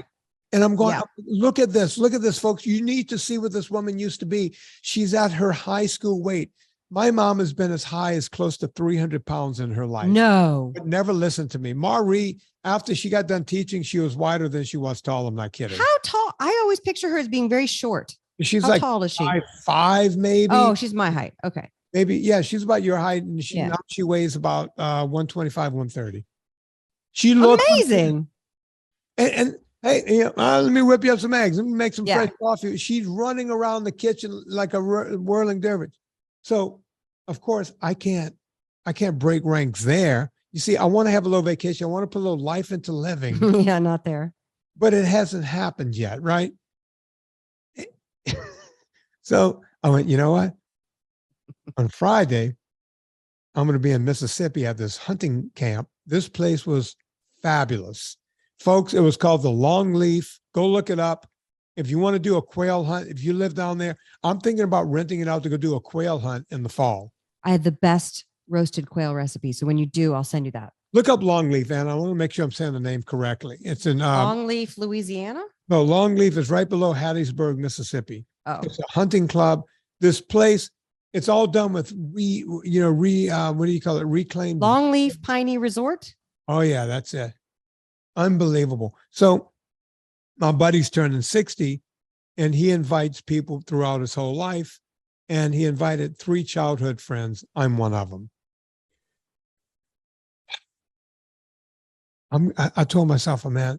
And I'm going, look at this, folks. You need to see what this woman used to be. She's at her high school weight. My mom has been as high as close to 300 pounds in her life. No. But never listened to me. Marie, after she got done teaching, she was wider than she was tall. I'm not kidding. How tall? I always picture her as being very short. She's How like tall is she? 5'5", maybe. Oh, she's my height. Okay. Maybe. Yeah, she's about your height. And now she weighs about 125, 130. She looks amazing. And hey, let me whip you up some eggs. Let me make some fresh coffee. She's running around the kitchen like a whirling dervish. So, of course, I can't break ranks there. You see, I want to have a little vacation. I want to put a little life into living. Yeah, not there. But it hasn't happened yet, right? So I went, you know what? On Friday, I'm going to be in Mississippi at this hunting camp. This place was fabulous. Folks, it was called the Longleaf. Go look it up. If you want to do a quail hunt, if you live down there, I'm thinking about renting it out to go do a quail hunt in the fall. I had the best roasted quail recipe. So when you do, I'll send you that. Look up Longleaf, Anna. I want to make sure I'm saying the name correctly. It's in Longleaf, Louisiana? No, Longleaf is right below Hattiesburg, Mississippi. Oh. It's a hunting club. This place, it's all done with what do you call it? Reclaimed. Longleaf Piney Resort? Oh, yeah, that's it. Unbelievable. So my buddy's turning 60 and he invites people throughout his whole life. And he invited 3 childhood friends. I'm one of them. I told myself, man,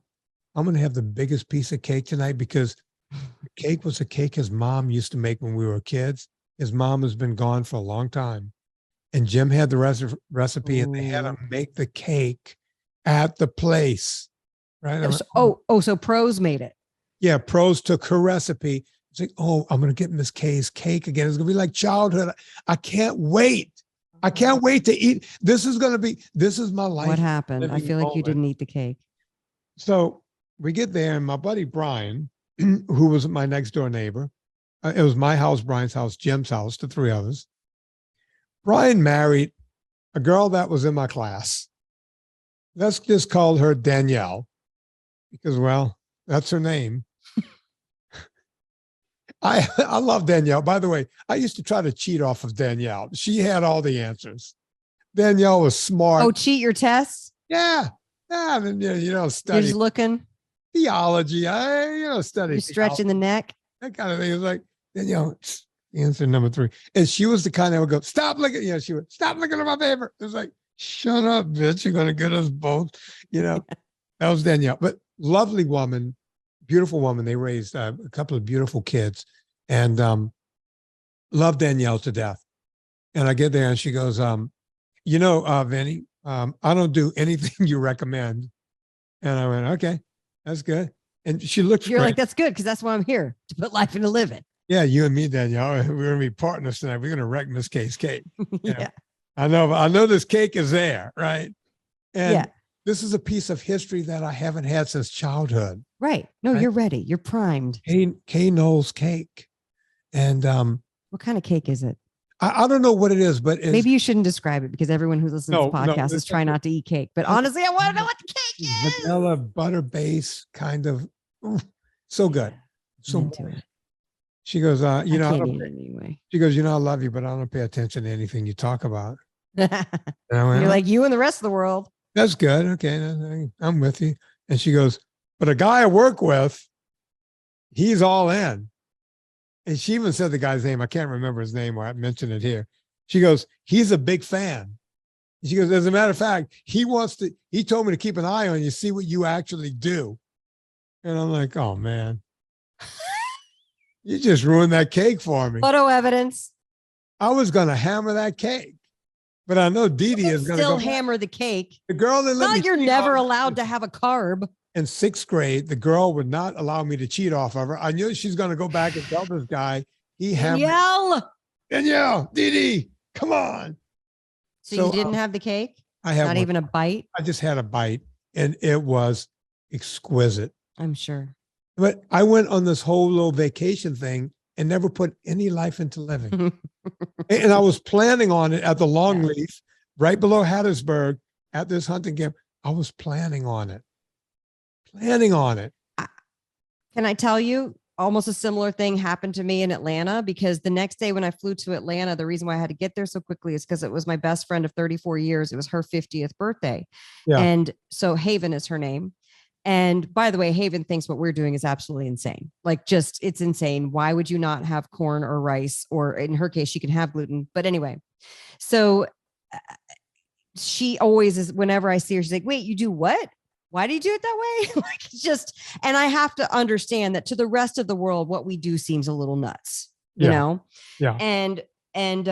I'm going to have the biggest piece of cake tonight because the cake was a cake his mom used to make when we were kids. His mom has been gone for a long time. And Jim had the recipe and they had to make the cake at the place. Right? So Pros made it. Yeah, Pros took her recipe. It's like, I'm going to get Miss K's cake again. It's going to be like childhood. I can't wait. I can't wait to eat. This is my life. What happened? I feel like you didn't eat the cake. So we get there and my buddy Brian, who was my next door neighbor, it was my house, Brian's house, Jim's house, the 3 of us. Brian married a girl that was in my class. Let's just call her Danielle because, well, that's her name. I love Danielle. By the way, I used to try to cheat off of Danielle. She had all the answers. Danielle was smart. Oh, cheat your tests? Yeah. Study. You're just looking. Theology. Study. You're stretching the neck. That kind of thing. It was like, Danielle, answer number 3. And she was the kind that would go, stop looking. She would, stop looking at my paper. It was like, shut up, bitch. You're going to get us both. That was Danielle. But lovely woman. Beautiful woman. They raised a couple of beautiful kids and love Danielle to death. And I get there and she goes, Vinnie, I don't do anything you recommend. And I went, okay, that's good. And she looked You're like, that's good because that's why I'm here, to put life into living. Yeah, you and me, Danielle, we're going to be partners tonight. We're going to wreck Miss K's cake. Yeah. I know this cake is there, right? And this is a piece of history that I haven't had since childhood. Right. No, right? You're ready. You're primed. K Knowles cake. And what kind of cake is it? I don't know what it is, but maybe you shouldn't describe it because everyone who listens to the podcast is trying not to eat cake. But honestly, I want to know what the cake is. Vanilla butter base, kind of. So good. So into it. She goes, I can't eat it anyway. She goes, I love you, but I don't pay attention to anything you talk about. And I went, you're like you and the rest of the world. That's good. Okay, I'm with you. And she goes, but a guy I work with, he's all in. And she even said the guy's name. I can't remember his name or I mentioned it here. She goes, he's a big fan. She goes, as a matter of fact, he told me to keep an eye on you, see what you actually do. And I'm like, oh man, you just ruined that cake for me. Photo evidence. I was going to hammer that cake. But I know Dee Dee is going to still hammer the cake. The girl that let me you're never allowed to have a carb. In 6th grade, the girl would not allow me to cheat off of her. I knew she's going to go back and tell this guy he hammered. Danielle, Dee Dee, come on. So you didn't have the cake? I have not even a bite. I just had a bite, and it was exquisite. I'm sure. But I went on this whole little vacation thing and never put any life into living. And I was planning on it at the Longleaf, right below Hattiesburg at this hunting camp. I was planning on it. Can I tell you, almost a similar thing happened to me in Atlanta, because the next day when I flew to Atlanta, the reason why I had to get there so quickly is because it was my best friend of 34 years. It was her 50th birthday. Yeah. And so Haven is her name. And by the way, Haven thinks what we're doing is absolutely insane. Like, just, it's insane. Why would you not have corn or rice? Or in her case, she can have gluten. But anyway, so she always is, whenever I see her, she's like, wait, you do what? Why do you do it that way? Like, it's just, and I have to understand that to the rest of the world, what we do seems a little nuts, you know? Yeah. And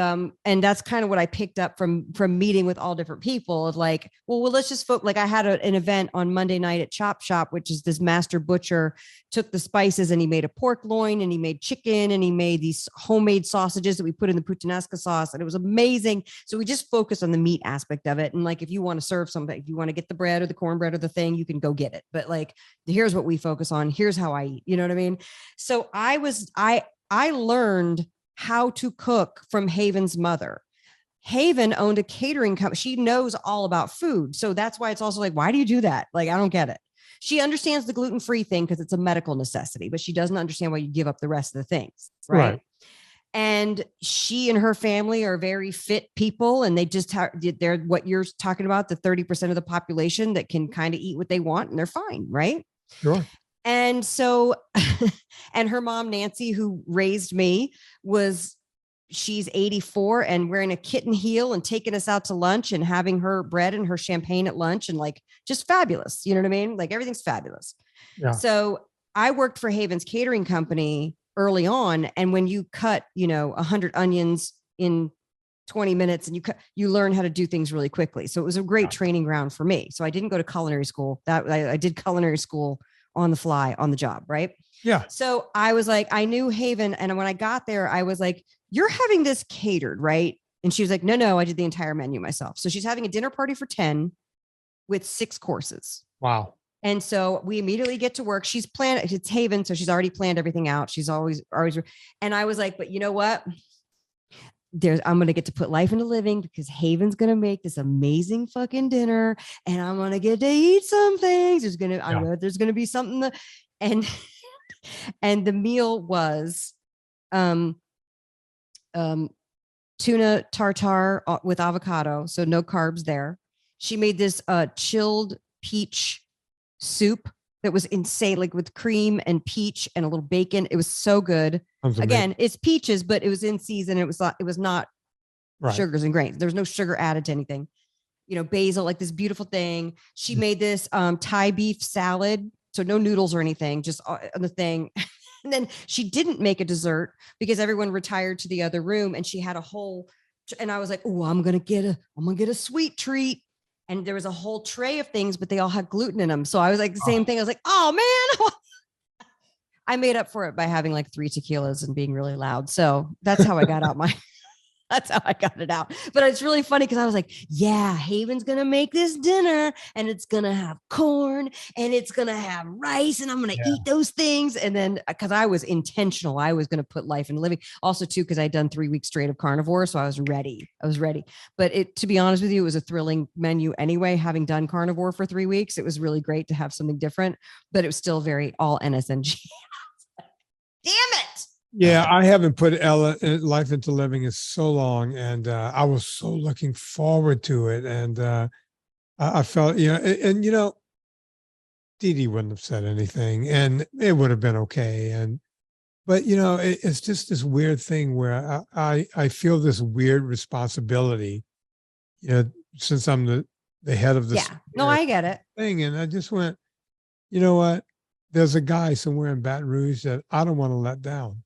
that's kind of what I picked up from meeting with all different people of like, well, let's just focus. Like, I had an event on Monday night at Chop Shop, which is this master butcher took the spices and he made a pork loin and he made chicken and he made these homemade sausages that we put in the puttanesca sauce. And it was amazing. So we just focused on the meat aspect of it. And like, if you want to serve something, if you want to get the bread or the cornbread or the thing, you can go get it. But like, here's what we focus on. Here's how I eat. You know what I mean? So I learned how to cook from Haven's mother. Haven owned a catering company. She knows all about food. So that's why it's also like, why do you do that? Like, I don't get it. She understands the gluten-free thing because it's a medical necessity, but she doesn't understand why you give up the rest of the things. Right. And she and her family are very fit people. And they just, they're what you're talking about, the 30% of the population that can kind of eat what they want and they're fine. Right. Sure. And so, and her mom, Nancy, who raised me, she's 84 and wearing a kitten heel and taking us out to lunch and having her bread and her champagne at lunch and like, just fabulous. You know what I mean? Like, everything's fabulous. Yeah. So I worked for Haven's catering company early on. And when you cut, 100 onions in 20 minutes and you learn how to do things really quickly. So it was a great training ground for me. So I didn't go to culinary school. I did culinary school on the fly, on the job. Right. Yeah. So I was like, I knew Haven. And when I got there, I was like, you're having this catered, right? And she was like, no, I did the entire menu myself. So she's having a dinner party for 10 with 6 courses. Wow. And so we immediately get to work. She's planned, it's Haven. So she's already planned everything out. She's always, and I was like, but you know what? I'm going to get to put life into living because Haven's going to make this amazing fucking dinner and I'm going to get to eat some things. There's going to be something and the meal was, tuna tartare with avocado. So no carbs there. She made this, chilled peach soup that was insane, like with cream and peach and a little bacon. It was so good. Again, it's peaches, but it was in season. It was not sugars and grains. There's no sugar added to anything, basil, like this beautiful thing. She made this, Thai beef salad. So no noodles or anything, just on the thing. And then she didn't make a dessert because everyone retired to the other room and she had a whole, and I was like, oh, I'm going to get a sweet treat. And there was a whole tray of things, but they all had gluten in them. So I was like the same thing. I was like, oh man, I made up for it by having like 3 tequilas and being really loud. So that's how I got out that's how I got it out. But it's really funny because I was like, yeah, Haven's going to make this dinner and it's going to have corn and it's going to have rice and I'm going to eat those things. And then because I was intentional, I was going to put life into living. Also too, because I'd done 3 weeks straight of carnivore. So I was ready. But to be honest with you, it was a thrilling menu anyway. Having done carnivore for 3 weeks, it was really great to have something different, but it was still very all NSNG. Damn it. Yeah, I haven't put life into living in so long, and I was so looking forward to it, and I felt, and Dee Dee wouldn't have said anything, and it would have been okay, but it's just this weird thing where I feel this weird responsibility, since I'm the head of this. Yeah, no, I get it. Thing, and I just went, you know what? There's a guy somewhere in Baton Rouge that I don't want to let down.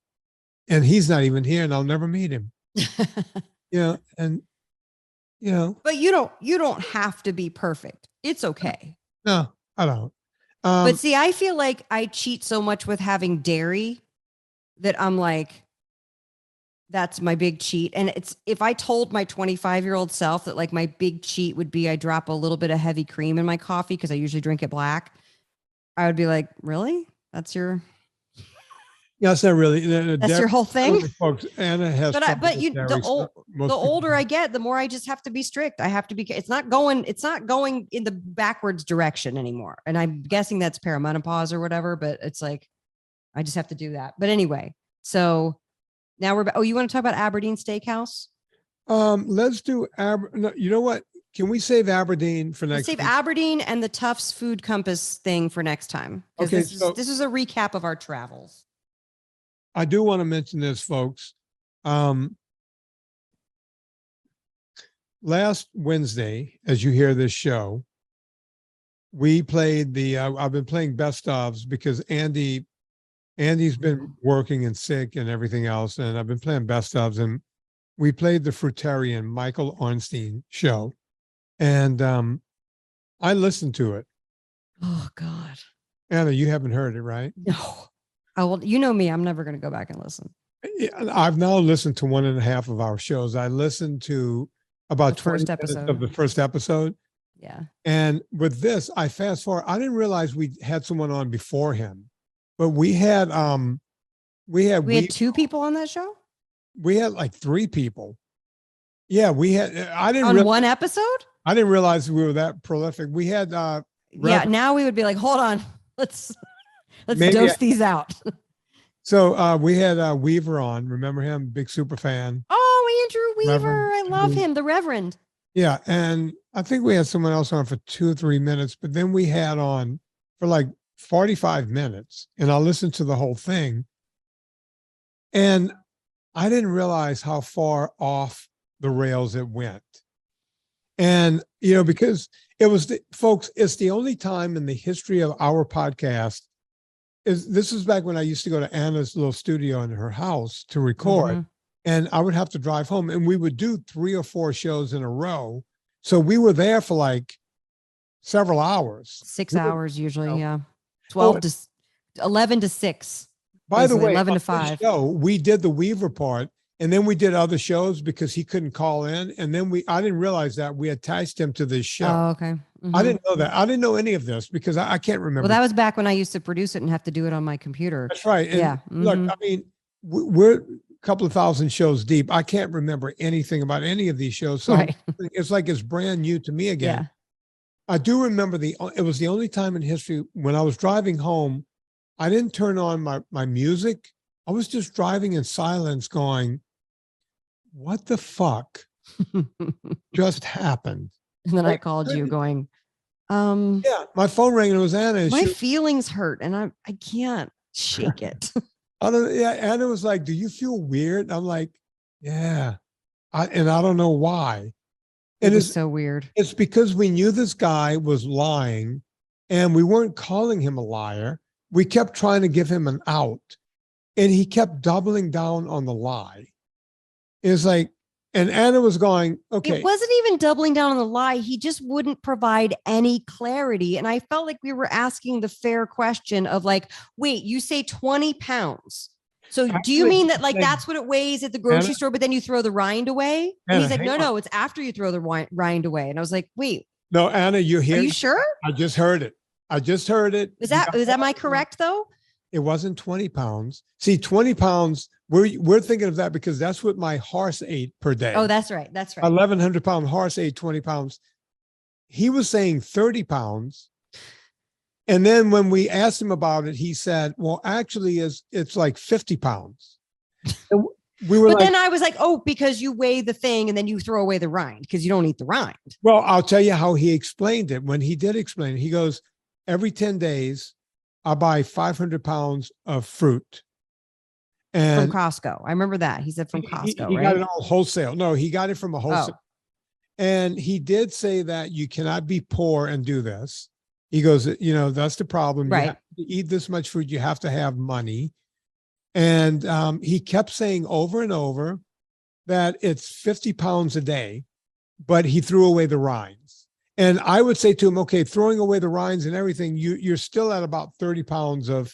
And he's not even here and I'll never meet him. But you don't have to be perfect. It's okay. No, I don't. But see, I feel like I cheat so much with having dairy that I'm like, that's my big cheat. And if I told my 25-year-old self that like my big cheat would be I drop a little bit of heavy cream in my coffee because I usually drink it black, I would be like, really? That's your... That's not really. That's your whole thing, folks. Anna has. But the older I get, the more I just have to be strict. I have to be. It's not going in the backwards direction anymore. And I'm guessing that's perimenopause or whatever. But it's like I just have to do that. But anyway, so now we're. Oh, you want to talk about Aberdeen Steakhouse? Let's do. No, you know what? Can we save Aberdeen for next? Let's save Aberdeen and the Tufts Food Compass thing for next time. Okay, this is a recap of our travels. I do want to mention this, folks. Last Wednesday, as you hear this show, we played the. I've been playing best ofs because Andy's been working and sick and everything else, and I've been playing best ofs, and we played the Fruitarian Michael Ornstein show, and I listened to it. Oh God, Anna, you haven't heard it, right? No. Oh, well, you know me. I'm never going to go back and listen. I've now listened to 1.5 of our shows. I listened to about 20 minutes of the first episode. Yeah. And with this, I fast forward. I didn't realize we had someone on before him, but we had 2 people on that show. We had like 3 people. Yeah, we had. I didn't on one episode. I didn't realize we were that prolific. We had. Yeah. Now we would be like, hold on, let's dose these out. So we had Weaver on. Remember him? Big super fan. Oh, Andrew Weaver. I love him. The Reverend. Yeah. And I think we had someone else on for 2 or 3 minutes, but then we had on for like 45 minutes, and I listened to the whole thing. And I didn't realize how far off the rails it went. And, because it was, folks, it's the only time in the history of our podcast. This is back when I used to go to Anna's little studio in her house to record, and I would have to drive home, and we would do 3 or 4 shows in a row. So we were there for like several hours. 6 hours usually, yeah. 11 to 6. By the way, 11 to 5. Show, we did the Weaver part, and then we did other shows because he couldn't call in, and then I didn't realize that we attached him to this show. Oh, okay. I didn't know that. I didn't know any of this because I can't remember. Well, that was back when I used to produce it and have to do it on my computer. That's right. And yeah. Look, I mean, we're a couple of thousand shows deep. I can't remember anything about any of these shows. So it's like it's brand new to me again. Yeah. I do remember it was the only time in history when I was driving home, I didn't turn on my music. I was just driving in silence going, what the fuck just happened? And then I called you going, yeah, my phone rang and it was Anna. My feelings hurt and I can't shake it. Anna was like, do you feel weird? I'm like, yeah. I don't know why. And it's so weird. It's because we knew this guy was lying and we weren't calling him a liar. We kept trying to give him an out and he kept doubling down on the lie. It's like, and Anna was going, okay. It wasn't even doubling down on the lie. He just wouldn't provide any clarity. And I felt like we were asking the fair question of like, wait, you say 20 pounds. So actually, do you mean that like that's what it weighs at the grocery store, but then you throw the rind away? And he's like, no, it's after you throw the rind away. And I was like, wait. No, Anna, you're here. Are you sure? I just heard it. Is that am I correct though? It wasn't 20 pounds. See, 20 pounds, we're thinking of that because that's what my horse ate per day. Oh, that's right. That's right. 1,100 pound horse ate 20 pounds. He was saying 30 pounds. And then when we asked him about it, he said, well, actually it's like 50 pounds. And but then I was like, oh, because you weigh the thing and then you throw away the rind because you don't eat the rind. Well, I'll tell you how he explained it. When he did explain it, he goes, every 10 days, I buy 500 pounds of fruit. And from Costco. I remember that. He said from Costco, he right? got it all wholesale. No, he got it from a wholesale. Oh. And he did say that you cannot be poor and do this. He goes, that's the problem. Right. You have to eat this much food. You have to have money. And he kept saying over and over that it's 50 pounds a day, but he threw away the rinds. And I would say to him, okay, throwing away the rinds and everything, you're still at about 30 pounds of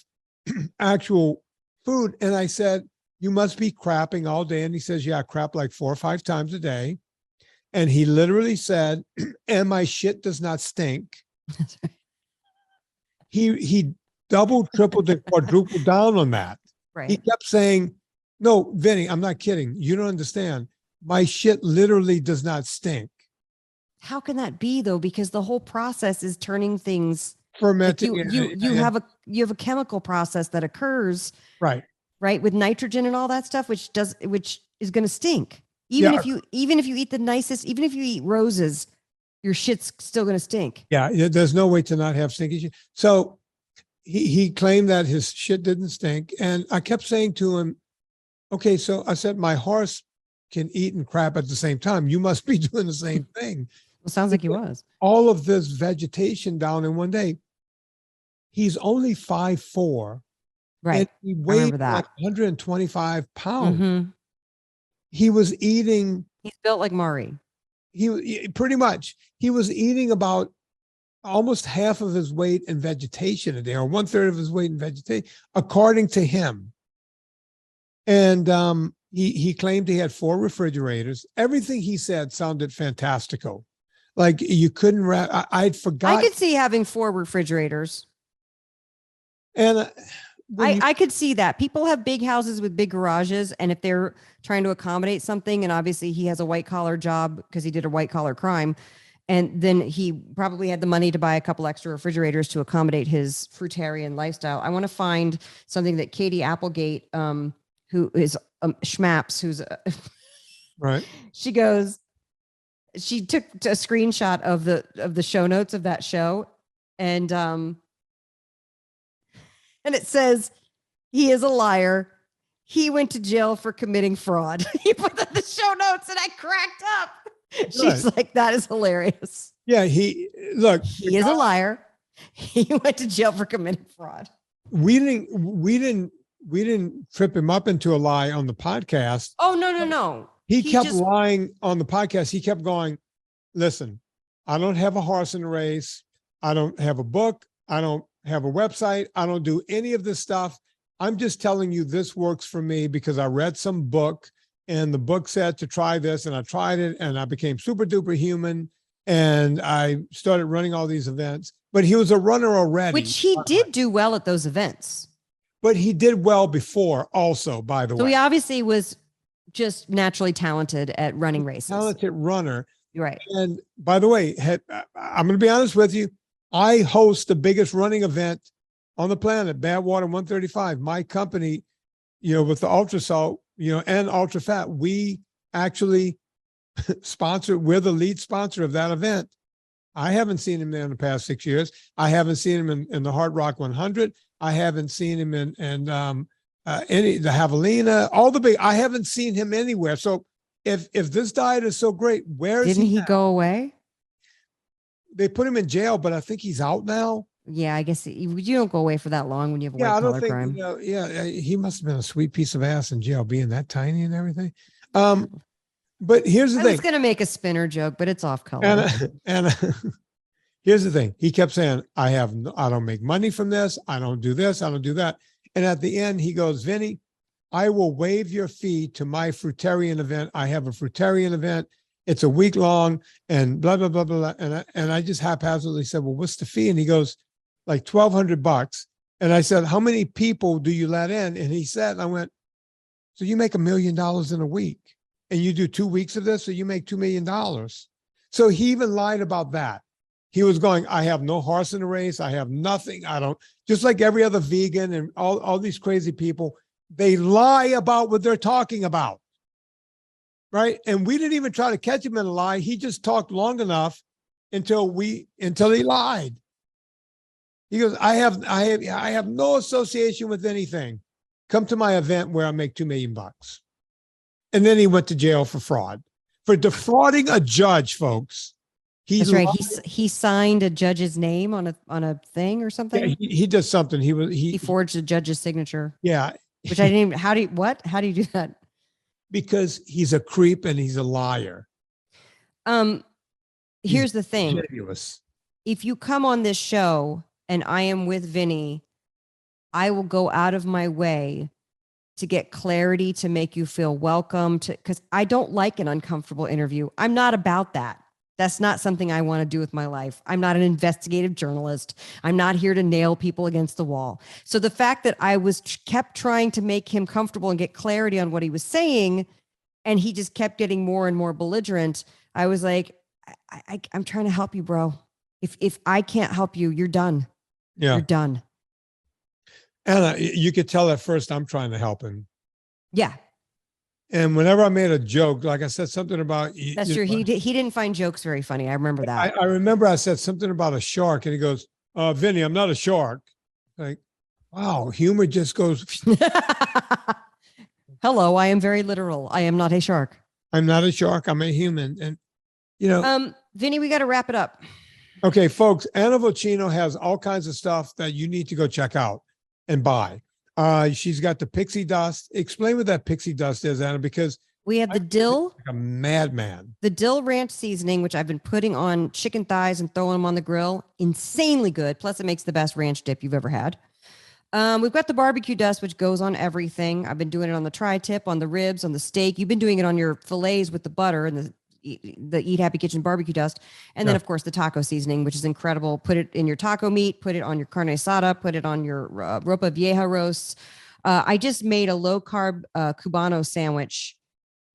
actual food. And I said, you must be crapping all day. And he says, yeah, I crap like 4 or 5 times a day. And he literally said, and my shit does not stink. That's right. He doubled, tripled, and quadrupled down on that. Right. He kept saying, no, Vinnie, I'm not kidding. You don't understand. My shit literally does not stink. How can that be though? Because the whole process is turning things Fermenting. like you have a chemical process that occurs right with nitrogen and all that stuff, which is going to stink. Even if you eat the nicest, even if you eat roses, your shit's still going to stink. Yeah, there's no way to not have stinky shit. So he claimed that his shit didn't stink, and I kept saying to him, okay, so I said, my horse can eat and crap at the same time. You must be doing the same thing. Well, sounds like he was. All of this vegetation down in one day. He's only 5'4". Right. And he weighed like 125 pounds. Mm-hmm. He was eating. He's built like Maury. He pretty much, he was eating about almost half of his weight in vegetation a day, or 1/3 of his weight in vegetation, according to him. And he claimed he had 4 refrigerators. Everything he said sounded fantastical. Like you couldn't wrap. I'd forgot. I could see having 4 refrigerators. And I could see that. People have big houses with big garages, and if they're trying to accommodate something, and obviously he has a white collar job because he did a white collar crime, and then he probably had the money to buy a couple extra refrigerators to accommodate his fruitarian lifestyle. I want to find something that Katie Applegate, who is Schmaps, who's right. She took a screenshot of the show notes of that show, and it says, he is a liar. He went to jail for committing fraud. He put that in the show notes and I cracked up. Good. She's like, that is hilarious. Yeah, he is a liar. He went to jail for committing fraud. We didn't trip him up into a lie on the podcast. Oh, no. He kept lying on the podcast. He kept going, listen, I don't have a horse in the race. I don't have a book. I don't have a website. I don't do any of this stuff. I'm just telling you this works for me because I read some book and the book said to try this, and I tried it and I became super duper human and I started running all these events. But he was a runner already. Which he did do well at those events. But he did well before also, by the way. So he obviously was just naturally talented at running races. Talented runner. Right. And by the way, I'm going to be honest with you. I host the biggest running event on the planet, Badwater 135. My company, with the Ultra Salt, and Ultra Fat, we actually we're the lead sponsor of that event. I haven't seen him there in the past 6 years. I haven't seen him in the Hard Rock 100. I haven't seen him in the Javelina, all the big. I haven't seen him anywhere. So if this diet is so great, where is Didn't he go away? They put him in jail, but I think he's out now. Yeah, I guess you don't go away for that long when you have a white collar crime. He must have been a sweet piece of ass in jail, being that tiny and everything. But here's the thing. I was going to make a spinner joke, but it's off color. And here's the thing. He kept saying, I don't make money from this. I don't do this. I don't do that. And at the end, he goes, Vinnie, I will waive your fee to my Fruitarian event. I have a Fruitarian event. It's a week long and blah, blah, blah, blah. And I just haphazardly said, well, what's the fee? And he goes, like $1,200. And I said, how many people do you let in? And he said, and I went, so you make $1 million in a week and you do 2 weeks of this, so you make $2 million. So he even lied about that. He was going, I have no horse in the race. I have nothing. I don't, just like every other vegan and all these crazy people, they lie about what they're talking about. Right. And we didn't even try to catch him in a lie. He just talked long enough until he lied. He goes, I have no association with anything. Come to my event where I make $2 million. And then he went to jail for fraud, for defrauding a judge, folks. That's right. He signed a judge's name on a thing or something. Yeah, he did something. He forged a judge's signature. Yeah. Which I didn't even, how do you do that? Because he's a creep and he's a liar. Here's the thing. If you come on this show and I am with Vinnie, I will go out of my way to get clarity, to make you feel welcome, because I don't like an uncomfortable interview. I'm not about that. That's not something I want to do with my life. I'm not an investigative journalist. I'm not here to nail people against the wall. So the fact that I kept trying to make him comfortable and get clarity on what he was saying, and he just kept getting more and more belligerent, I was like, I'm trying to help you, bro. If I can't help you, you're done. Yeah. You're done. Anna, you could tell at first I'm trying to help him. Yeah. And whenever I made a joke, like I said something about... That's true. He didn't find jokes very funny. I remember that. I remember I said something about a shark, and he goes, Vinnie, I'm not a shark. Like, wow, humor just goes... Hello, I am very literal. I am not a shark. I'm not a shark. I'm a human. And, you know... Vinnie, we got to wrap it up. Okay, folks, Anna Vocino has all kinds of stuff that you need to go check out and buy. She's got the pixie dust. Explain what that pixie dust is, Anna, because we have the dill, like a madman. The dill ranch seasoning, which I've been putting on chicken thighs and throwing them on the grill. Insanely good. Plus, it makes the best ranch dip you've ever had. We've got the barbecue dust, which goes on everything. I've been doing it on the tri-tip, on the ribs, on the steak. You've been doing it on your fillets with the butter and the Eat Happy Kitchen barbecue dust. And then, of course, the taco seasoning, which is incredible. Put it in your taco meat, put it on your carne asada, put it on your ropa vieja roasts. I just made a low-carb Cubano sandwich,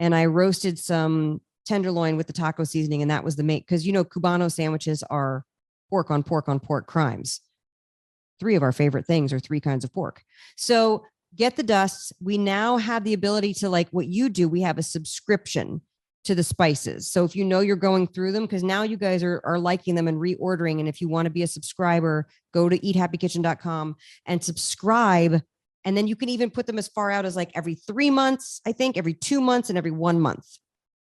and I roasted some tenderloin with the taco seasoning, and that was the main, because, you know, Cubano sandwiches are pork on pork on pork crimes. 3 of our favorite things are 3 kinds of pork. So get the dusts. We now have the ability to, like what you do, we have a subscription to the spices. So if you know you're going through them, because now you guys are liking them and reordering. And if you want to be a subscriber, go to eathappykitchen.com and subscribe. And then you can even put them as far out as like every 3 months, I think, every 2 months, and every 1 month.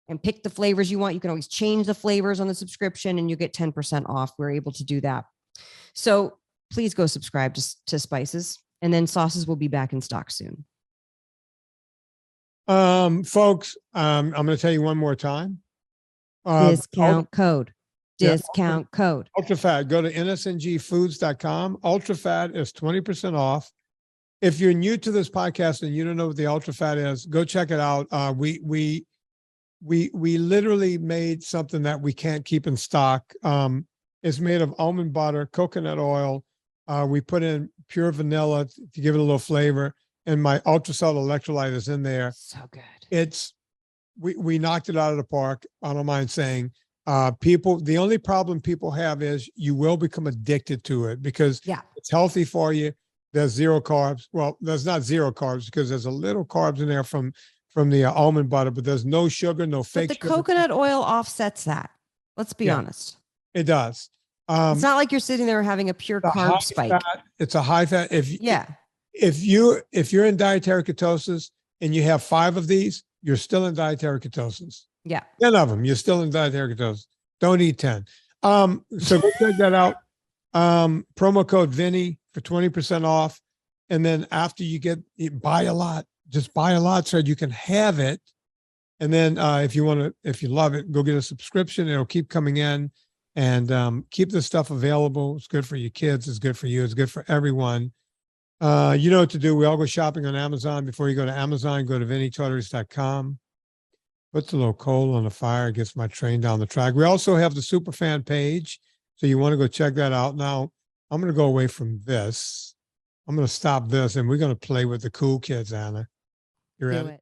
And pick the flavors you want. You can always change the flavors on the subscription and you get 10% off. We're able to do that. So please go subscribe to spices. And then sauces will be back in stock soon. Folks, I'm going to tell you one more time. Discount code. Discount code. UltraFat. Go to nsngfoods.com. UltraFat is 20% off. If you're new to this podcast and you don't know what the UltraFat is, go check it out. We literally made something that we can't keep in stock. It's made of almond butter, coconut oil. We put in pure vanilla to give it a little flavor. And my ultrasalt electrolyte is in there. So good. We knocked it out of the park. I don't mind saying, the only problem people have is you will become addicted to it because it's healthy for you. There's 0 carbs. Well, there's not 0 carbs because there's a little carbs in there from the almond butter, but there's no sugar, no fake But the sugar. coconut oil offsets that. Let's be honest. It does. It's not like you're sitting there having a pure carb spike. It's a high fat. If you're in dietary ketosis and you have 5 of these, you're still in dietary ketosis. Yeah. 10 of them, you're still in dietary ketosis. Don't eat 10. So go check that out. Promo code Vinnie for 20% off. And then after you buy a lot, just buy a lot so you can have it. And then if you love it, go get a subscription. It'll keep coming in and keep this stuff available. It's good for your kids. It's good for you. It's good for everyone. You know what to do. We all go shopping on Amazon. Before you go to Amazon, go to VinnieTortorich.com. Puts a little coal on the fire, gets my train down the track. We also have the Superfan page. So you want to go check that out. Now, I'm going to go away from this. I'm going to stop this and we're going to play with the cool kids, Anna. You ready? Do it.